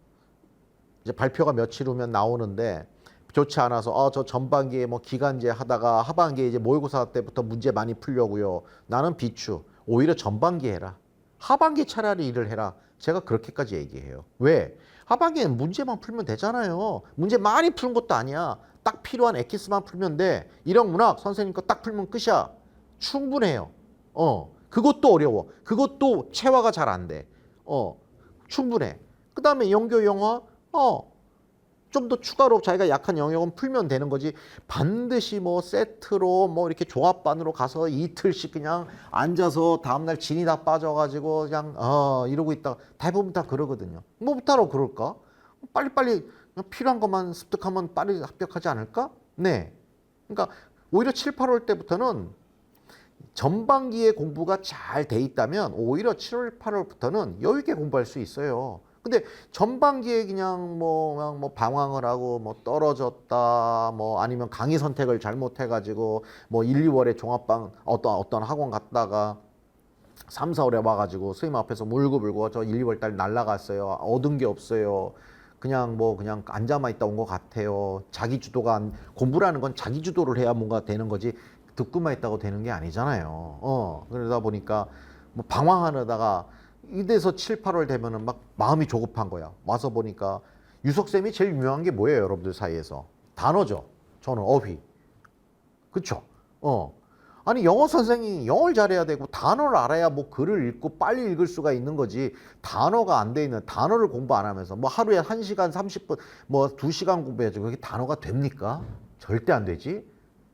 이제 발표가 며칠 후면 나오는데 좋지 않아서 저 전반기에 뭐 기간제 하다가 하반기에 이제 모의고사 때부터 문제 많이 풀려고요. 나는 비추. 오히려 전반기 해라. 하반기 차라리 일을 해라. 제가 그렇게까지 얘기해요. 왜? 하반기에는 문제만 풀면 되잖아요. 문제 많이 푸는 것도 아니야. 딱 필요한 엑기스만 풀면 돼. 일형 문학 선생님 거 딱 풀면 끝이야. 충분해요. 그것도 어려워. 그것도 체화가 잘 안 돼. 충분해. 그 다음에 연교 영화, 좀 더 추가로 자기가 약한 영역은 풀면 되는 거지. 반드시 뭐 세트로 뭐 이렇게 종합반으로 가서 이틀씩 그냥 앉아서 다음날 진이 다 빠져가지고 그냥 이러고 있다가 대부분 다 그러거든요. 뭐 따로 그럴까? 빨리빨리 필요한 것만 습득하면 빨리 합격하지 않을까? 네. 그러니까 오히려 7, 8월 때부터는 전반기에 공부가 잘 돼 있다면 오히려 7월, 8월부터는 여유 있게 공부할 수 있어요. 근데 전반기에 그냥 뭐 방황을 하고 뭐 떨어졌다 뭐 아니면 강의 선택을 잘못해 가지고 뭐 1, 2월에 종합반 어떤 학원 갔다가 3, 4월에 와 가지고 선생님 앞에서 울고불고 저 1, 2월 달 날라갔어요. 얻은 게 없어요. 그냥 앉아만 있다 온 것 같아요. 자기 주도가 공부라는 건 자기 주도를 해야 뭔가 되는 거지 듣고만 있다고 되는 게 아니잖아요. 그러다 보니까 뭐 방황하다가 이래서 7, 8월 되면은 막 마음이 조급한 거야. 와서 보니까 유석쌤이 제일 유명한 게 뭐예요, 여러분들 사이에서? 단어죠. 저는 어휘. 그쵸? 아니 영어 선생이 영어를 잘해야 되고 단어를 알아야 뭐 글을 읽고 빨리 읽을 수가 있는 거지. 단어가 안 돼 있는 단어를 공부 안 하면서 뭐 하루에 1시간 30분 뭐 2시간 공부해야지 그게 단어가 됩니까? 절대 안 되지.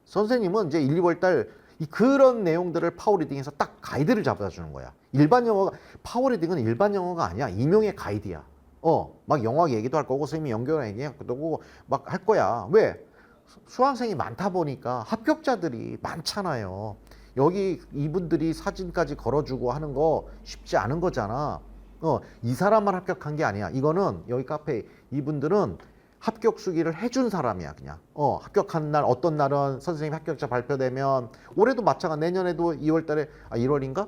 선생님은 이제 1, 2월 달 그런 내용들을 파워리딩에서 딱 가이드를 잡아주는 거야. 일반 영어가 파워리딩은 일반 영어가 아니야. 임용의 가이드야. 막 영어 얘기도 할 거고 선생님이 연결 얘기도 하고 막 할 거야. 왜? 수강생이 많다 보니까 합격자들이 많잖아요. 여기 이분들이 사진까지 걸어주고 하는 거 쉽지 않은 거잖아. 이 사람만 합격한 게 아니야. 이거는 여기 카페 이분들은 합격 수기를 해준 사람이야 그냥. 합격한 날 어떤 날은 선생님 합격자 발표되면 올해도 마찬가지 내년에도 2월 달에 1월인가?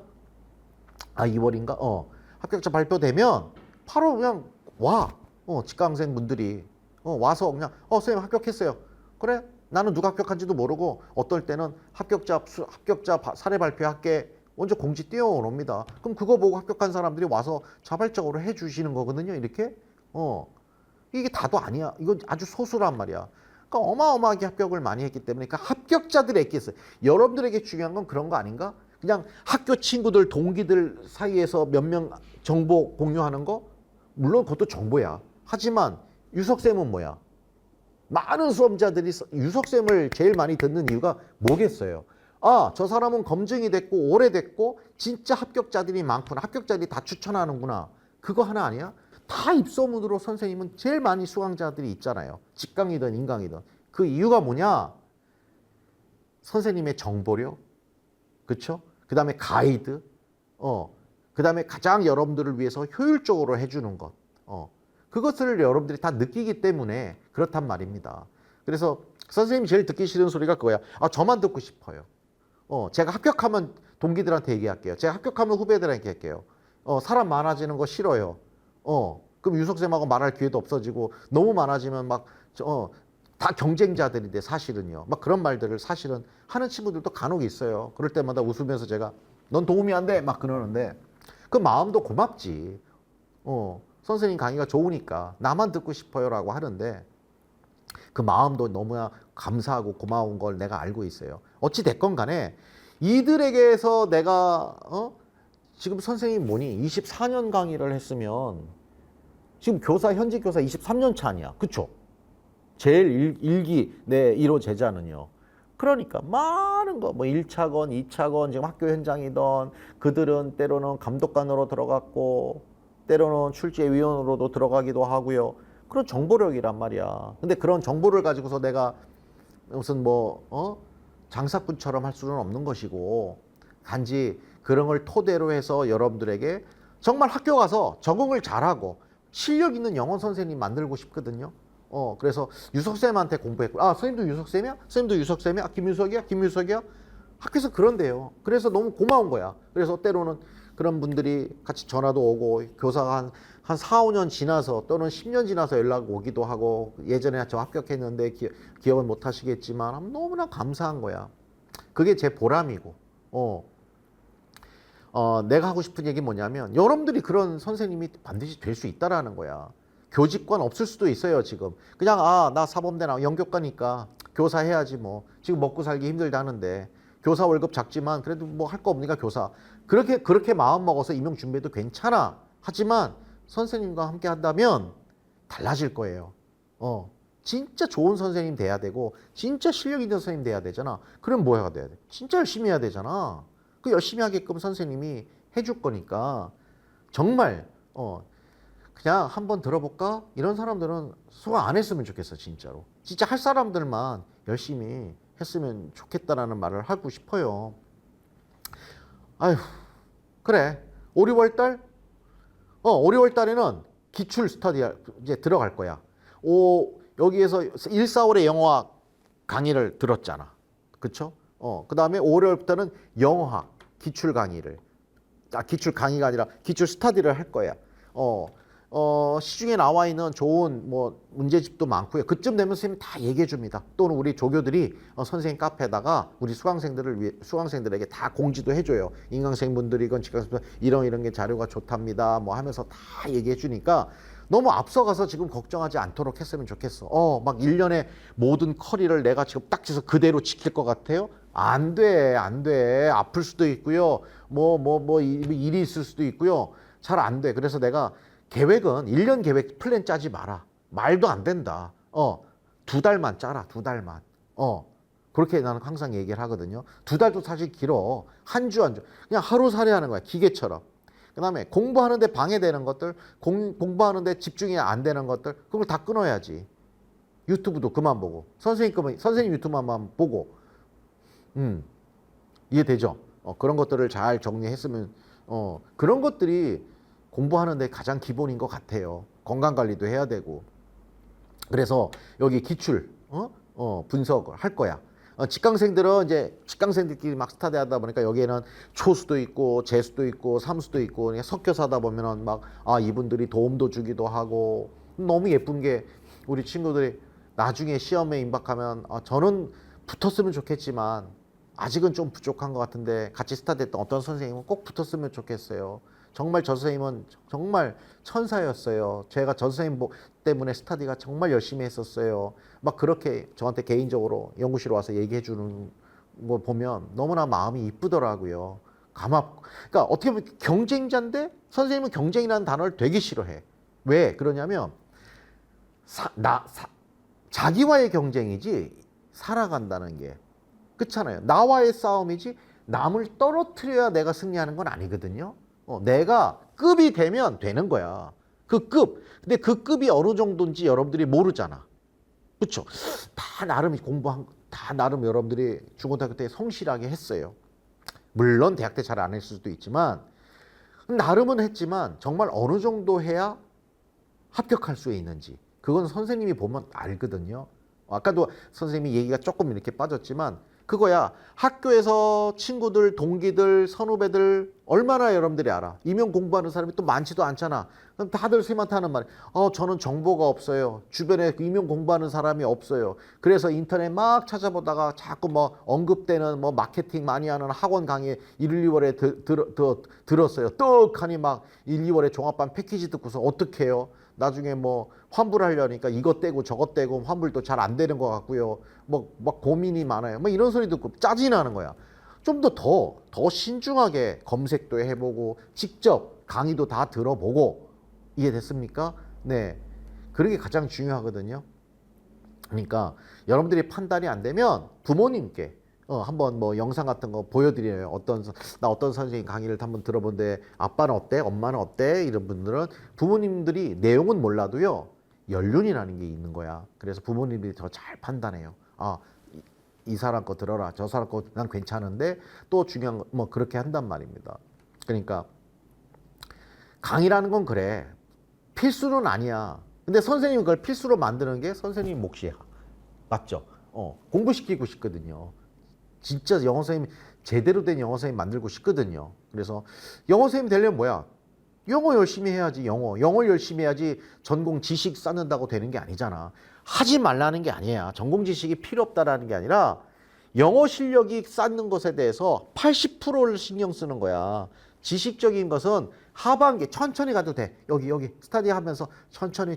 2월인가? 합격자 발표되면 바로 그냥 와. 직강생 분들이 와서 그냥 선생님 합격했어요. 그래? 나는 누가 합격한지도 모르고 어떨 때는 합격자 사례 발표할게 먼저 공지 띄워놓습니다. 그럼 그거 보고 합격한 사람들이 와서 자발적으로 해주시는 거거든요. 이렇게. 이게 다도 아니야. 이건 아주 소수란 말이야. 그러니까 어마어마하게 합격을 많이 했기 때문에 그러니까 합격자들이 있겠어요. 여러분들에게 중요한 건 그런 거 아닌가? 그냥 학교 친구들, 동기들 사이에서 몇 명 정보 공유하는 거? 물론 그것도 정보야. 하지만 유석쌤은 뭐야? 많은 수험자들이 유석쌤을 제일 많이 듣는 이유가 뭐겠어요? 저 사람은 검증이 됐고 오래됐고 진짜 합격자들이 많구나. 합격자들이 다 추천하는구나. 그거 하나 아니야? 다 입소문으로 선생님은 제일 많이 수강자들이 있잖아요. 직강이든 인강이든. 그 이유가 뭐냐? 선생님의 정보력, 그쵸? 그 다음에 가이드, 그 다음에 가장 여러분들을 위해서 효율적으로 해주는 것. 그것을 여러분들이 다 느끼기 때문에 그렇단 말입니다. 그래서 선생님이 제일 듣기 싫은 소리가 그거야. 저만 듣고 싶어요. 제가 합격하면 동기들한테 얘기할게요. 제가 합격하면 후배들한테 얘기할게요. 사람 많아지는 거 싫어요. 그럼 유석쌤하고 말할 기회도 없어지고 너무 많아지면 다 경쟁자들인데 사실은요. 막 그런 말들을 사실은 하는 친구들도 간혹 있어요. 그럴 때마다 웃으면서 제가 넌 도움이 안 돼. 막 그러는데 그 마음도 고맙지. 선생님 강의가 좋으니까 나만 듣고 싶어요라고 하는데 그 마음도 너무나 감사하고 고마운 걸 내가 알고 있어요. 어찌 됐건 간에 이들에게서 내가 지금 선생님 뭐니 24년 강의를 했으면 지금 현직 교사 23년 차 아니야. 그쵸? 제일 일기 내 1호 제자는요. 그러니까 많은 거 뭐 1차건 2차건 지금 학교 현장이든 그들은 때로는 감독관으로 들어갔고 때로는 출제위원으로도 들어가기도 하고요. 그런 정보력이란 말이야. 근데 그런 정보를 가지고서 내가 무슨 장사꾼처럼 할 수는 없는 것이고 단지 그런 걸 토대로 해서 여러분들에게 정말 학교 가서 적응을 잘하고 실력 있는 영어 선생님 만들고 싶거든요. 그래서 유석쌤한테 공부했고 선생님도 유석쌤이야? 선생님도 유석쌤이야? 김유석이야? 김유석이야? 학교에서 그런데요. 그래서 너무 고마운 거야. 그래서 때로는 그런 분들이 같이 전화도 오고 교사가 한 4, 5년 지나서 또는 10년 지나서 연락 오기도 하고 예전에 저 합격했는데 기억은 못 하시겠지만 너무나 감사한 거야. 그게 제 보람이고 내가 하고 싶은 얘기 뭐냐면 여러분들이 그런 선생님이 반드시 될 수 있다라는 거야. 교직권 없을 수도 있어요. 지금 그냥 나 사범대 나 연교과니까 교사 해야지 뭐 지금 먹고 살기 힘들다는데 교사 월급 작지만 그래도 뭐 할 거 없으니까 교사 그렇게 마음 먹어서 임용 준비해도 괜찮아. 하지만 선생님과 함께 한다면 달라질 거예요. 진짜 좋은 선생님 돼야 되고 진짜 실력 있는 선생님 돼야 되잖아. 그럼 뭐 해야 돼? 진짜 열심히 해야 되잖아. 그 열심히 하게끔 선생님이 해줄 거니까 정말 그냥 한번 들어볼까? 이런 사람들은 수강 안 했으면 좋겠어, 진짜로. 진짜 할 사람들만 열심히 했으면 좋겠다라는 말을 하고 싶어요. 아휴, 그래. 5, 6월 달? 5, 6월 달에는 기출 스터디 이제 들어갈 거야. 여기에서 1, 4월에 영어학 강의를 들었잖아. 그쵸? 그 다음에 5, 6월부터는 영어학 기출 강의를, 기출 강의가 아니라 기출 스터디를 할 거야. 시중에 나와 있는 좋은 뭐 문제집도 많고요. 그쯤 되면 선생님이 다 얘기해 줍니다. 또는 우리 조교들이 선생님 카페에다가 우리 수강생들에게 다 공지도 해줘요. 인강생분들이건 직강생분들 이런 게 자료가 좋답니다. 뭐 하면서 다 얘기해 주니까 너무 앞서가서 지금 걱정하지 않도록 했으면 좋겠어. 막 1년에 모든 커리를 내가 지금 딱 지서 그대로 지킬 것 같아요? 안 돼, 안 돼. 아플 수도 있고요. 일이 있을 수도 있고요. 잘 안 돼. 그래서 내가 계획은 1년 계획 플랜 짜지 마라. 말도 안 된다. 2달만 짜라. 2달만. 그렇게 나는 항상 얘기를 하거든요. 2달도 사실 길어. 한 주. 그냥 하루살이 하는 거야. 기계처럼. 그 다음에 공부하는데 방해되는 것들, 공부하는데 집중이 안 되는 것들, 그런 걸 다 끊어야지. 유튜브도 그만 보고, 선생님 유튜브만 보고, 이해되죠? 그런 것들을 잘 정리했으면, 그런 것들이 공부하는데 가장 기본인 것 같아요. 건강관리도 해야 되고. 그래서 여기 기출, 분석을 할 거야. 직강생들은 이제 직강생들끼리 막 스타디 하다 보니까 여기에는 초수도 있고 재수도 있고 삼수도 있고 그냥 섞여서 하다 보면은 막 이분들이 도움도 주기도 하고 너무 예쁜 게 우리 친구들이 나중에 시험에 임박하면 저는 붙었으면 좋겠지만 아직은 좀 부족한 것 같은데 같이 스타디 했던 어떤 선생님은 꼭 붙었으면 좋겠어요. 정말 저 선생님은 정말 천사였어요. 제가 저 선생님 때문에 스타디가 정말 열심히 했었어요. 막 그렇게 저한테 개인적으로 연구실 와서 얘기해 주는 거 보면 너무나 마음이 이쁘더라고요. 그러니까 어떻게 보면 경쟁자인데 선생님은 경쟁이라는 단어를 되게 싫어해. 왜 그러냐면 자기와의 경쟁이지 살아간다는 게 그렇잖아요. 나와의 싸움이지 남을 떨어뜨려야 내가 승리하는 건 아니거든요. 내가 급이 되면 되는 거야. 그 급. 근데 그 급이 어느 정도인지 여러분들이 모르잖아. 그렇죠? 다 나름 여러분들이 중고등학교 때 성실하게 했어요. 물론 대학 때 잘 안 했을 수도 있지만 나름은 했지만 정말 어느 정도 해야 합격할 수 있는지 그건 선생님이 보면 알거든요. 아까도 선생님이 얘기가 조금 이렇게 빠졌지만 그거야. 학교에서 친구들, 동기들, 선후배들 얼마나 여러분들이 알아. 이명 공부하는 사람이 또 많지도 않잖아. 그럼 다들 쌤한테 하는 말이 저는 정보가 없어요. 주변에 이명 공부하는 사람이 없어요. 그래서 인터넷 막 찾아보다가 자꾸 뭐 언급되는 뭐 마케팅 많이 하는 학원 강의 1, 2월에 들었어요. 떡하니 막 1, 2월에 종합반 패키지 듣고서 어떻게 해요? 나중에 뭐 환불을 하려니까 이것 떼고 저것 떼고 환불도 잘 안 되는 것 같고요. 막 고민이 많아요. 뭐 이런 소리 듣고 짜증이 나는 거야. 좀 더 신중하게 검색도 해보고 직접 강의도 다 들어보고 이해됐습니까? 네. 그런 게 가장 중요하거든요. 그러니까 여러분들이 판단이 안 되면 부모님께 한번 뭐 영상 같은 거 보여드려요. 어떤 선생님 강의를 한번 들어본데 아빠는 어때? 엄마는 어때? 이런 분들은 부모님들이 내용은 몰라도요. 연륜이라는 게 있는 거야. 그래서 부모님들이 더 잘 판단해요. 이 사람 거 들어라. 저 사람 거 난 괜찮은데 또 중요한 거 뭐 그렇게 한단 말입니다. 그러니까 강의라는 건 그래. 필수는 아니야. 근데 선생님이 그걸 필수로 만드는 게 선생님 몫이야. 맞죠? 공부시키고 싶거든요. 진짜 영어 선생님 제대로 된 영어 선생님 만들고 싶거든요. 그래서 영어 선생님 되려면 뭐야? 영어 열심히 해야지. 영어 열심히 해야지 전공 지식 쌓는다고 되는 게 아니잖아. 하지 말라는 게 아니야. 전공 지식이 필요 없다라는 게 아니라 영어 실력이 쌓는 것에 대해서 80%를 신경 쓰는 거야. 지식적인 것은 하반기 천천히 가도 돼. 여기 스터디 하면서 천천히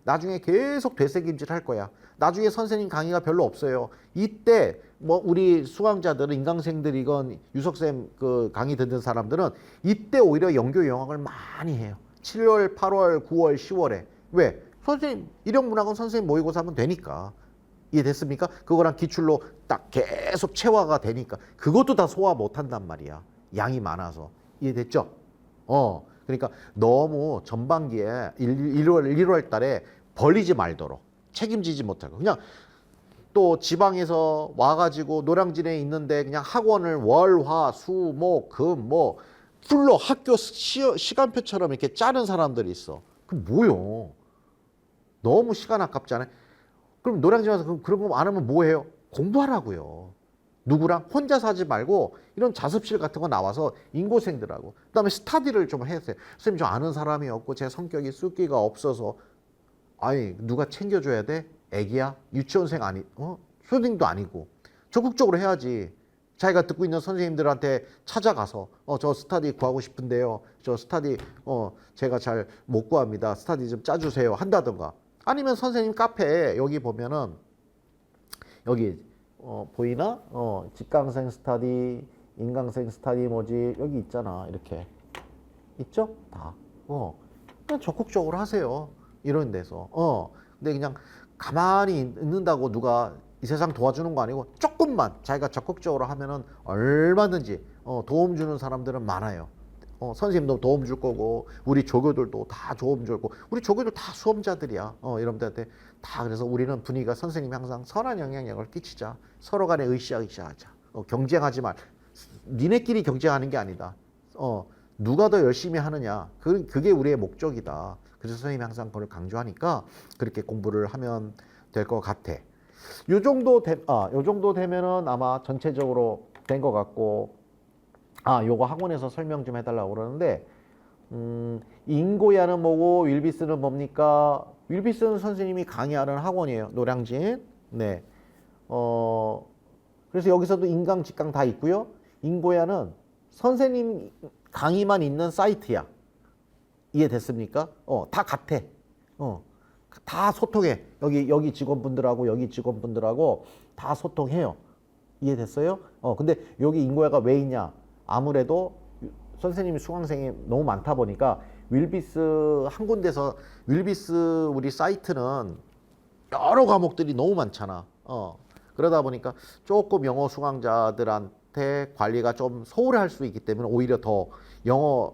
나중에 계속 되새김질 할 거야. 나중에 선생님 강의가 별로 없어요. 이때 뭐 우리 수강자들은 인강생들이건 유석쌤 그 강의 듣는 사람들은 이때 오히려 연교 영역을 많이 해요. 7월, 8월, 9월, 10월에. 왜? 선생님 일용문학은 선생님 모의고사 하면 되니까. 이해됐습니까? 그거랑 기출로 딱 계속 체화가 되니까 그것도 다 소화 못 한단 말이야. 양이 많아서. 이해됐죠? 그러니까 너무 전반기에 1월 달에 벌리지 말도록 책임지지 못하고 그냥 또 지방에서 와가지고 노량진에 있는데 그냥 학원을 월, 화, 수, 목, 금, 뭐 풀로 학교 시간표처럼 이렇게 짜는 사람들이 있어. 그 뭐요? 너무 시간 아깝지 않아요? 그럼 노량진 와서 그런 거 안 하면 뭐 해요? 공부하라고요. 누구랑? 혼자서 하지 말고 이런 자습실 같은 거 나와서 인고생들하고 그다음에 스터디를 좀 해야 돼요. 선생님 저 아는 사람이 없고 제 성격이 쑥기가 없어서 아니 누가 챙겨줘야 돼? 애기야? 유치원생 아니 초딩도 아니고 적극적으로 해야지. 자기가 듣고 있는 선생님들한테 찾아가서 저 스터디 구하고 싶은데요. 저 스터디 제가 잘 못 구합니다. 스터디 좀 짜주세요. 한다든가. 아니면 선생님 카페에 여기 보면은 여기 보이나? 직강생 스터디, 인강생 스터디 뭐지? 여기 있잖아. 이렇게 있죠? 다. 그냥 적극적으로 하세요. 이런 데서. 근데 그냥 가만히 있는다고 누가 이 세상 도와주는 거 아니고 조금만 자기가 적극적으로 하면은 얼마든지 도움 주는 사람들은 많아요. 선생님도 도움 줄 거고 우리 조교들도 다 도움 줄 거고 우리 조교들 다 수험자들이야. 여러분들한테 다 그래서 우리는 분위기가 선생님이 항상 선한 영향력을 끼치자. 서로 간에 으쌰으쌰하자. 경쟁하지 말. 니네끼리 경쟁하는 게 아니다. 누가 더 열심히 하느냐. 그게 우리의 목적이다. 그래서 선생님이 항상 그걸 강조하니까 그렇게 공부를 하면 될 것 같아. 요 정도 되면은 아마 전체적으로 된 것 같고, 요거 학원에서 설명 좀 해달라고 그러는데, 인고야는 뭐고, 윌비스는 뭡니까? 윌비스는 선생님이 강의하는 학원이에요. 노량진. 네. 그래서 여기서도 인강, 직강 다 있고요. 인고야는 선생님 강의만 있는 사이트야. 이해됐습니까? 다 같아. 다 소통해. 여기 직원분들하고 여기 직원분들하고 다 소통해요. 이해됐어요? 근데 여기 인고야가 왜 있냐? 아무래도 선생님이 수강생이 너무 많다 보니까 윌비스 한 군데서 윌비스 우리 사이트는 여러 과목들이 너무 많잖아. 그러다 보니까 조금 영어 수강자들한테 관리가 좀 소홀할 수 있기 때문에 오히려 더 영어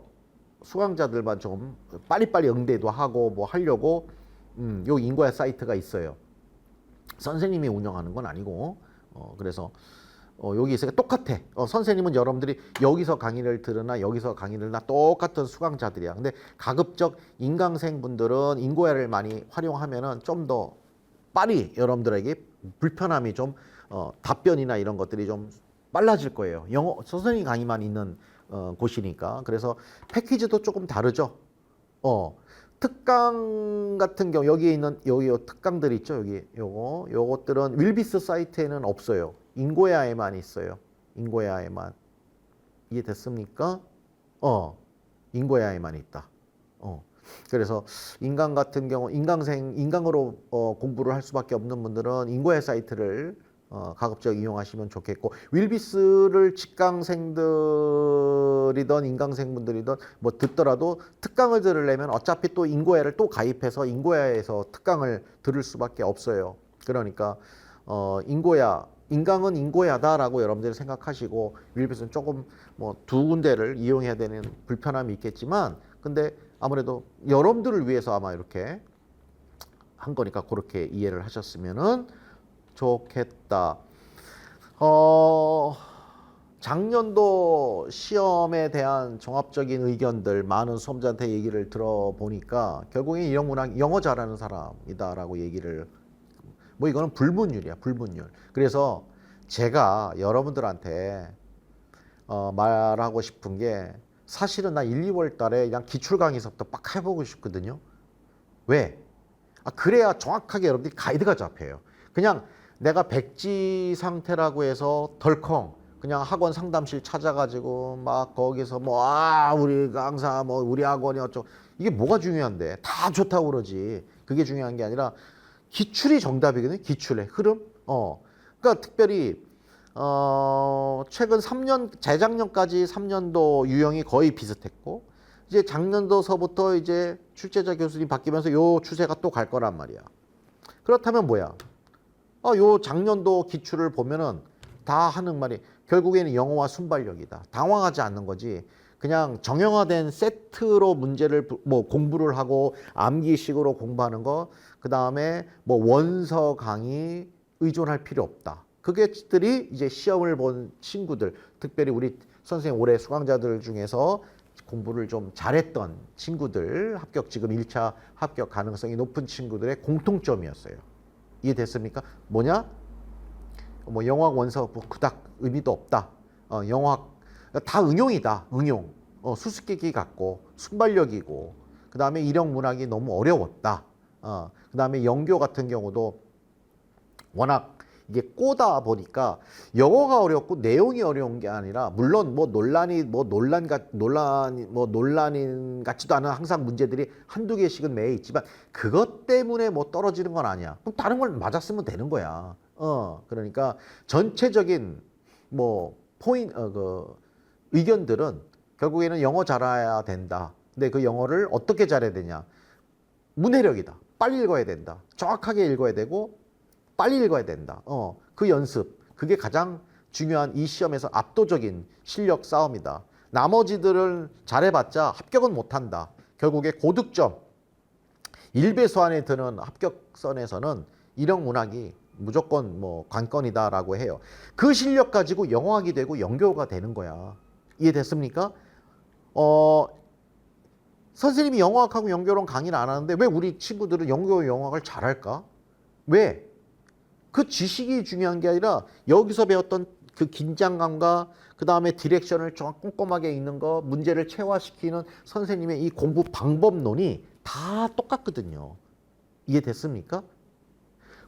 수강자들만 좀 빨리빨리 응대도 하고 뭐 하려고 요 인고야 사이트가 있어요. 선생님이 운영하는 건 아니고 그래서 여기 있으니까 똑같아. 선생님은 여러분들이 여기서 강의를 들으나 여기서 강의를 들으나 똑같은 수강자들이야. 근데 가급적 인강생 분들은 인고야를 많이 활용하면은 좀 더 빨리 여러분들에게 불편함이 좀 답변이나 이런 것들이 좀 빨라질 거예요. 영어 선생님 강의만 있는 곳이니까. 그래서 패키지도 조금 다르죠. 특강 같은 경우 여기에 있는 여기 특강들 있죠. 여기 요것들은 윌비스 사이트에는 없어요. 인고야에만 있어요. 인고야에만. 이해됐습니까? 인고야에만 있다. 그래서 인강 같은 경우 인강으로 공부를 할 수밖에 없는 분들은 인고야 사이트를 가급적 이용하시면 좋겠고 윌비스를 직강생들이든 인강생분들이든 뭐 듣더라도 특강을 들으려면 어차피 또 인고야를 또 가입해서 인고야에서 특강을 들을 수밖에 없어요. 그러니까 인강은 인고야다라고 여러분들이 생각하시고 윌비스는 조금 뭐 두 군데를 이용해야 되는 불편함이 있겠지만 근데 아무래도 여러분들을 위해서 아마 이렇게 한 거니까 그렇게 이해를 하셨으면은 좋겠다. 작년도 시험에 대한 종합적인 의견들 많은 수험자한테 얘기를 들어보니까 결국에 인문학 영어 잘하는 사람이다라고 얘기를 뭐 이거는 불문율이야 불문율. 그래서 제가 여러분들한테 말하고 싶은 게 사실은 나 1, 2월 달에 그냥 기출 강의서부터 빡 해보고 싶거든요. 왜? 그래야 정확하게 여러분들이 가이드가 잡혀요. 그냥 내가 백지 상태라고 해서 덜컹 그냥 학원 상담실 찾아가지고 막 거기서 뭐 우리 강사 뭐 우리 학원이 어쩌고 이게 뭐가 중요한데 다 좋다고 그러지. 그게 중요한 게 아니라 기출이 정답이거든요. 기출의 흐름. 그러니까 특별히 최근 3년 재작년까지 3년도 유형이 거의 비슷했고 이제 작년도서부터 이제 출제자 교수님 바뀌면서 요 추세가 또 갈 거란 말이야. 그렇다면 뭐야? 요 작년도 기출을 보면은 다 하는 말이 결국에는 영어와 순발력이다. 당황하지 않는 거지. 그냥 정형화된 세트로 문제를 뭐 공부를 하고 암기식으로 공부하는 거, 그 다음에 뭐 원서 강의 의존할 필요 없다. 그게들이 이제 시험을 본 친구들, 특별히 우리 선생님 올해 수강자들 중에서 공부를 좀 잘했던 친구들, 합격 지금 1차 합격 가능성이 높은 친구들의 공통점이었어요. 이해됐습니까? 뭐냐? 뭐 영어학 원서 뭐 그닥 의미도 없다. 영어학 다 응용이다. 응용. 수수께끼 같고 순발력이고, 그 다음에 일형 문학이 너무 어려웠다. 그 다음에 영교 같은 경우도 워낙 이게 꼬다 보니까 영어가 어렵고 내용이 어려운 게 아니라, 물론 뭐 논란인 같지도 않은 항상 문제들이 한두 개씩은 매여 있지만 그것 때문에 뭐 떨어지는 건 아니야. 그럼 다른 걸 맞았으면 되는 거야. 그러니까 전체적인 뭐 의견들은 결국에는 영어 잘해야 된다. 근데 그 영어를 어떻게 잘해야 되냐? 문해력이다. 빨리 읽어야 된다. 정확하게 읽어야 되고 빨리 읽어야 된다. 그 연습, 그게 가장 중요한 이 시험에서 압도적인 실력 싸움이다. 나머지들을 잘해봤자 합격은 못한다. 결국에 고득점 1배수 안에 드는 합격선에서는 일형 문학이 무조건 뭐 관건이다라고 해요. 그 실력 가지고 영어학이 되고 영교가 되는 거야. 이해됐습니까? 선생님이 영어학하고 영교론 강의를 안 하는데 왜 우리 친구들은 영교 영어학을 잘할까? 왜? 그 지식이 중요한 게 아니라 여기서 배웠던 그 긴장감과 그 다음에 디렉션을 좀 꼼꼼하게 읽는 거, 문제를 체화시키는 선생님의 이 공부 방법론이 다 똑같거든요. 이해됐습니까?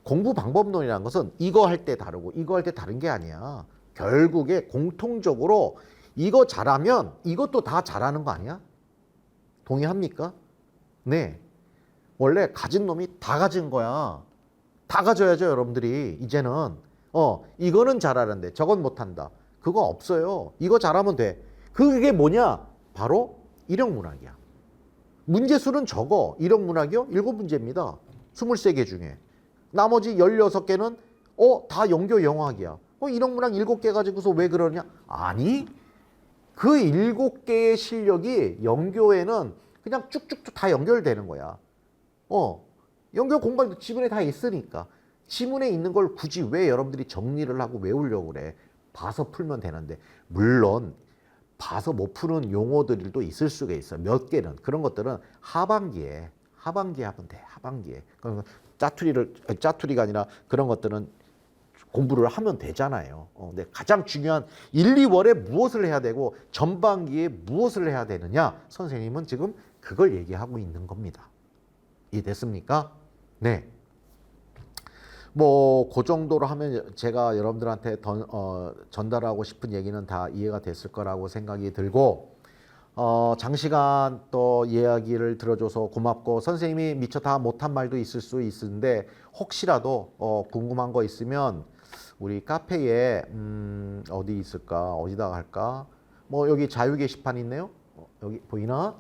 공부 방법론이라는 것은 이거 할 때 다르고 이거 할 때 다른 게 아니야. 결국에 공통적으로 이거 잘하면 이것도 다 잘하는 거 아니야? 동의합니까? 네. 원래 가진 놈이 다 가진 거야. 다 가져야죠, 여러분들이. 이제는 이거는 잘하는데 저건 못한다. 그거 없어요. 이거 잘하면 돼. 그게 뭐냐? 바로 일형문학이야. 문제수는 적어. 일형문학이요? 7문제입니다. 23개 중에. 나머지 16개는 다 영교 영어학이야. 일형문학 7개 가지고서 왜 그러냐? 아니, 그 7개의 실력이 영교에는 그냥 쭉쭉쭉 다 연결되는 거야. 영교 공부도 지문에 다 있으니까. 지문에 있는 걸 굳이 왜 여러분들이 정리를 하고 외우려고 그래? 봐서 풀면 되는데. 물론 봐서 못 푸는 용어들도 있을 수가 있어. 몇 개는. 그런 것들은 하반기에 하면 돼. 하반기에. 짜투리가 아니라 그런 것들은 공부를 하면 되잖아요. 근데 가장 중요한 1, 2월에 무엇을 해야 되고 전반기에 무엇을 해야 되느냐? 선생님은 지금 그걸 얘기하고 있는 겁니다. 이해됐습니까? 네. 뭐 그 정도로 하면 제가 여러분들한테 전달하고 싶은 얘기는 다 이해가 됐을 거라고 생각이 들고, 장시간 또 이야기를 들어줘서 고맙고, 선생님이 미처 다 못한 말도 있을 수 있는데 혹시라도 궁금한 거 있으면 우리 카페에 어디 있을까? 어디다가 할까? 뭐 여기 자유 게시판 있네요. 여기 보이나?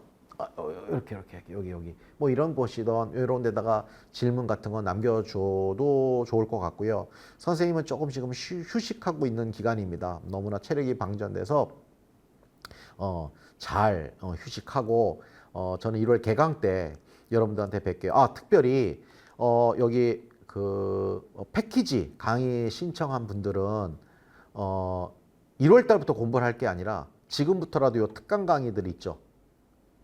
이렇게 여기 뭐 이런 곳이던 이런 데다가 질문 같은 거 남겨줘도 좋을 것 같고요. 선생님은 조금 지금 휴식하고 있는 기간입니다. 너무나 체력이 방전돼서 잘 휴식하고, 저는 1월 개강 때 여러분들한테 뵐게요. 특별히 여기 그 패키지 강의 신청한 분들은 1월 달부터 공부를 할 게 아니라 지금부터라도 요 특강 강의들 있죠.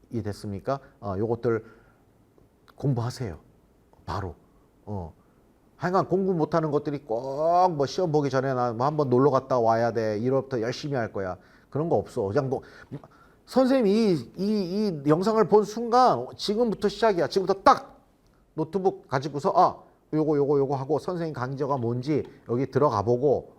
이해됐습니까? 요것들 공부하세요. 바로. 하여간 공부 못하는 것들이 꼭 뭐 시험 보기 전에 나 뭐 한번 놀러 갔다 와야 돼. 1월부터 열심히 할 거야. 그런 거 없어. 그냥 뭐 선생님이 이 영상을 본 순간 지금부터 시작이야. 지금부터 딱 노트북 가지고서 요거 하고 선생님 강의자가 뭔지 여기 들어가 보고,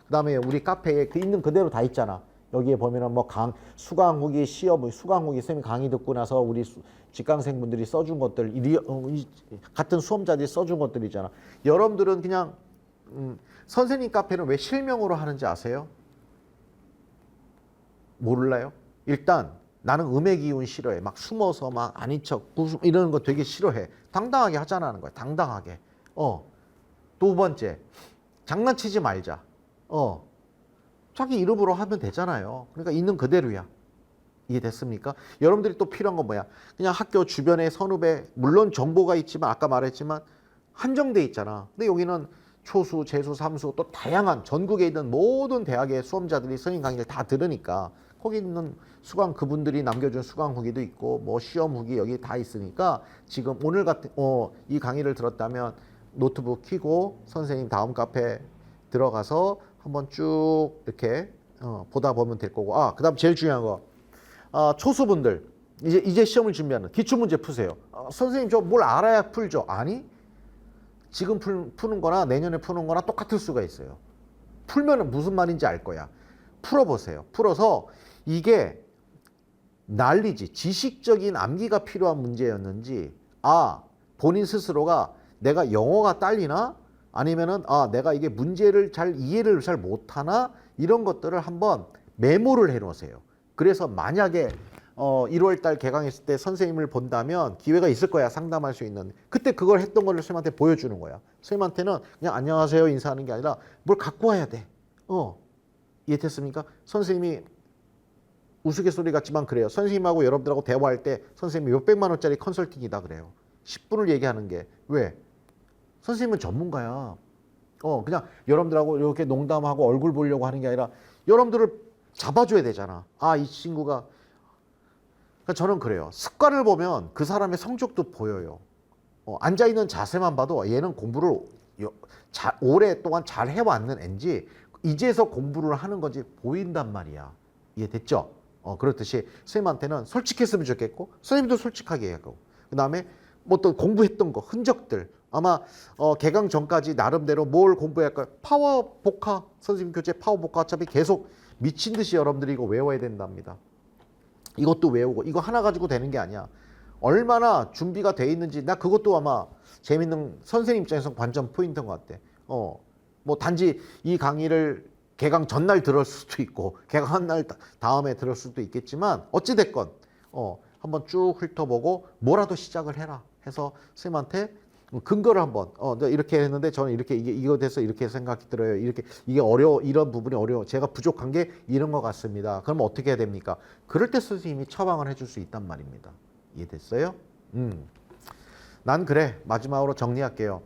그다음에 우리 카페에 그 있는 그대로 다 있잖아. 여기에 보면은 뭐 수강 후기 시험, 수강 후기 선생님 강의 듣고 나서 우리 직강생분들이 써준 것들, 같은 수험자들이 써준 것들이잖아. 여러분들은 그냥 선생님 카페는 왜 실명으로 하는지 아세요? 몰라요? 일단 나는 음의 기운 싫어해. 막 숨어서 막 아닌 척 이러는 거 되게 싫어해. 당당하게 하자는 거야. 당당하게. 두 번째, 장난치지 말자. 자기 이름으로 하면 되잖아요. 그러니까 있는 그대로야. 이해됐습니까? 여러분들이 또 필요한 건 뭐야? 그냥 학교 주변에 선후배, 물론 정보가 있지만 아까 말했지만 한정돼 있잖아. 근데 여기는 초수, 재수, 삼수 또 다양한 전국에 있는 모든 대학의 수험자들이 선생님 강의를 다 들으니까 거기 있는 수강 그분들이 남겨준 수강 후기도 있고 뭐 시험 후기 여기 다 있으니까 지금 오늘 같은 이 강의를 들었다면 노트북 켜고 선생님 다음 카페 들어가서 한번 쭉 이렇게 보다 보면 될 거고 그다음 제일 중요한 거 초수분들 이제 시험을 준비하는 기출문제 푸세요. 선생님 저 뭘 알아야 풀죠? 아니 지금 푸는 거나 내년에 푸는 거나 똑같을 수가 있어요. 풀면은 무슨 말인지 알 거야. 풀어보세요. 풀어서 이게 난리지 지식적인 암기가 필요한 문제였는지 본인 스스로가 내가 영어가 딸리나 아니면은 내가 이게 문제를 이해를 잘 못하나 이런 것들을 한번 메모를 해 놓으세요. 그래서 만약에 1월 달 개강했을 때 선생님을 본다면 기회가 있을 거야. 상담할 수 있는. 그때 그걸 했던 거를 선생님한테 보여주는 거야. 선생님한테는 그냥 안녕하세요 인사하는 게 아니라 뭘 갖고 와야 돼. 이해됐습니까? 선생님이 우스갯소리 같지만 그래요. 선생님하고 여러분들하고 대화할 때 선생님이 몇백만 원짜리 컨설팅이다 그래요. 10분을 얘기하는 게 왜? 선생님은 전문가야. 그냥 여러분들하고 이렇게 농담하고 얼굴 보려고 하는 게 아니라 여러분들을 잡아줘야 되잖아. 이 친구가. 그러니까 저는 그래요. 습관을 보면 그 사람의 성적도 보여요. 앉아있는 자세만 봐도 얘는 공부를 오랫동안 잘 해왔는 앤지 이제서 공부를 하는 건지 보인단 말이야. 이해됐죠? 그렇듯이 선생님한테는 솔직했으면 좋겠고 선생님도 솔직하게 하고 그 다음에 뭐 또 공부했던 거 흔적들 아마 개강 전까지 나름대로 뭘 공부할까요? 파워 복화 선생님 교재 파워 복화 어차피 계속 미친 듯이 여러분들이 이거 외워야 된답니다. 이것도 외우고 이거 하나 가지고 되는 게 아니야. 얼마나 준비가 돼 있는지 나 그것도 아마 재밌는 선생님 입장에서 관전 포인트인 것 같아. 뭐 단지 이 강의를 개강 전날 들을 수도 있고 개강한 날 다음에 들을 수도 있겠지만 어찌됐건 한번 쭉 훑어보고 뭐라도 시작을 해라 해서 선생님한테 근거를 한번 이렇게 했는데 저는 이렇게 이거 돼서 이렇게 생각이 들어요. 이렇게 이게 어려워 이런 부분이 어려워 제가 부족한 게 이런 것 같습니다. 그럼 어떻게 해야 됩니까? 그럴 때 선생님이 처방을 해줄 수 있단 말입니다. 이해됐어요? 난 그래 마지막으로 정리할게요.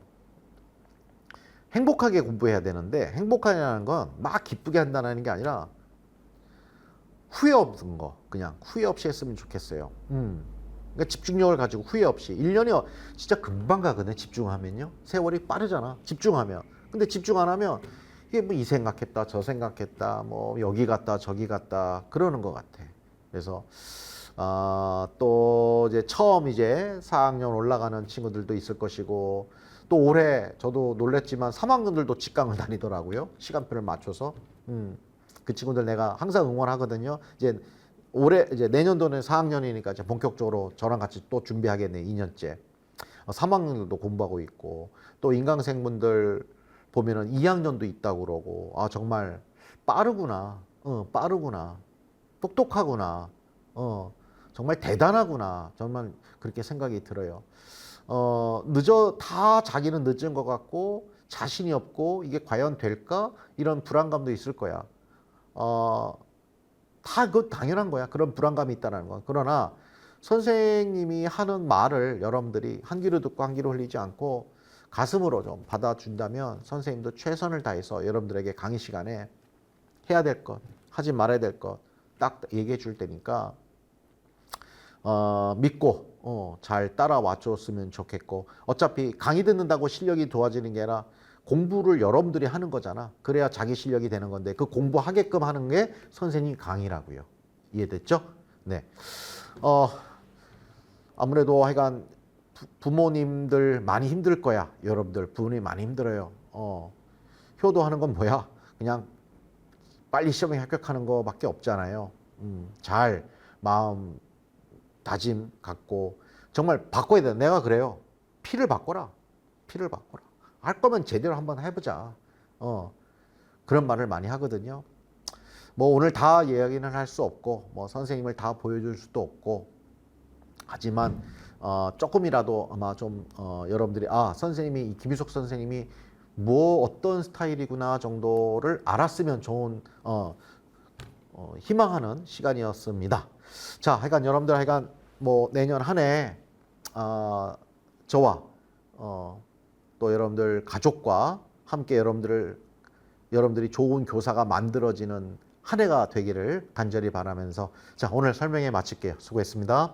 행복하게 공부해야 되는데 행복하냐는 건 막 기쁘게 한다는 게 아니라 후회 없는 거 그냥 후회 없이 했으면 좋겠어요. 그러니까 집중력을 가지고 후회 없이 1년이 진짜 금방 가거든. 집중하면요 세월이 빠르잖아 집중하면. 근데 집중 안 하면 이게 뭐 이 생각했다 저 생각했다 뭐 여기 갔다 저기 갔다 그러는 것 같아. 그래서 또 이제 처음 이제 4학년 올라가는 친구들도 있을 것이고 또 올해 저도 놀랬지만 3학년들도 직강을 다니더라고요. 시간표를 맞춰서. 그 친구들 내가 항상 응원하거든요. 이제 올해 이제 내년도는 4학년이니까 이제 본격적으로 저랑 같이 또 준비하겠네. 2년째. 3학년들도 공부하고 있고 또 인강생분들 보면은 2학년도 있다고 그러고 정말 빠르구나. 빠르구나. 똑똑하구나. 정말 대단하구나. 정말 그렇게 생각이 들어요. 다 자기는 늦은 것 같고 자신이 없고 이게 과연 될까? 이런 불안감도 있을 거야. 다 그거 당연한 거야. 그런 불안감이 있다는 건. 그러나 선생님이 하는 말을 여러분들이 한 귀로 듣고 한 귀로 흘리지 않고 가슴으로 좀 받아준다면 선생님도 최선을 다해서 여러분들에게 강의 시간에 해야 될 것, 하지 말아야 될 것 딱 얘기해 줄 테니까 믿고 잘 따라와 줬으면 좋겠고 어차피 강의 듣는다고 실력이 좋아지는 게 아니라 공부를 여러분들이 하는 거잖아. 그래야 자기 실력이 되는 건데 그 공부하게끔 하는 게 선생님 강의라고요. 이해됐죠? 네. 아무래도 하여간 부모님들 많이 힘들 거야. 여러분들 부모님 많이 힘들어요. 효도하는 건 뭐야? 그냥 빨리 시험에 합격하는 거밖에 없잖아요. 잘 마음 다짐 갖고 정말 바꿔야 돼. 내가 그래요. 피를 바꿔라. 피를 바꿔라. 할 거면 제대로 한번 해보자. 그런 말을 많이 하거든요. 뭐 오늘 다 이야기는 할 수 없고 뭐 선생님을 다 보여줄 수도 없고 하지만 조금이라도 아마 좀 여러분들이 선생님이 김희석 선생님이 뭐 어떤 스타일이구나 정도를 알았으면 좋은 희망하는 시간이었습니다. 자, 하여간 여러분들 하여간 뭐 내년 한 해 저와 또 여러분들 가족과 함께 여러분들이 좋은 교사가 만들어지는 한 해가 되기를 간절히 바라면서 자, 오늘 설명회 마칠게요. 수고했습니다.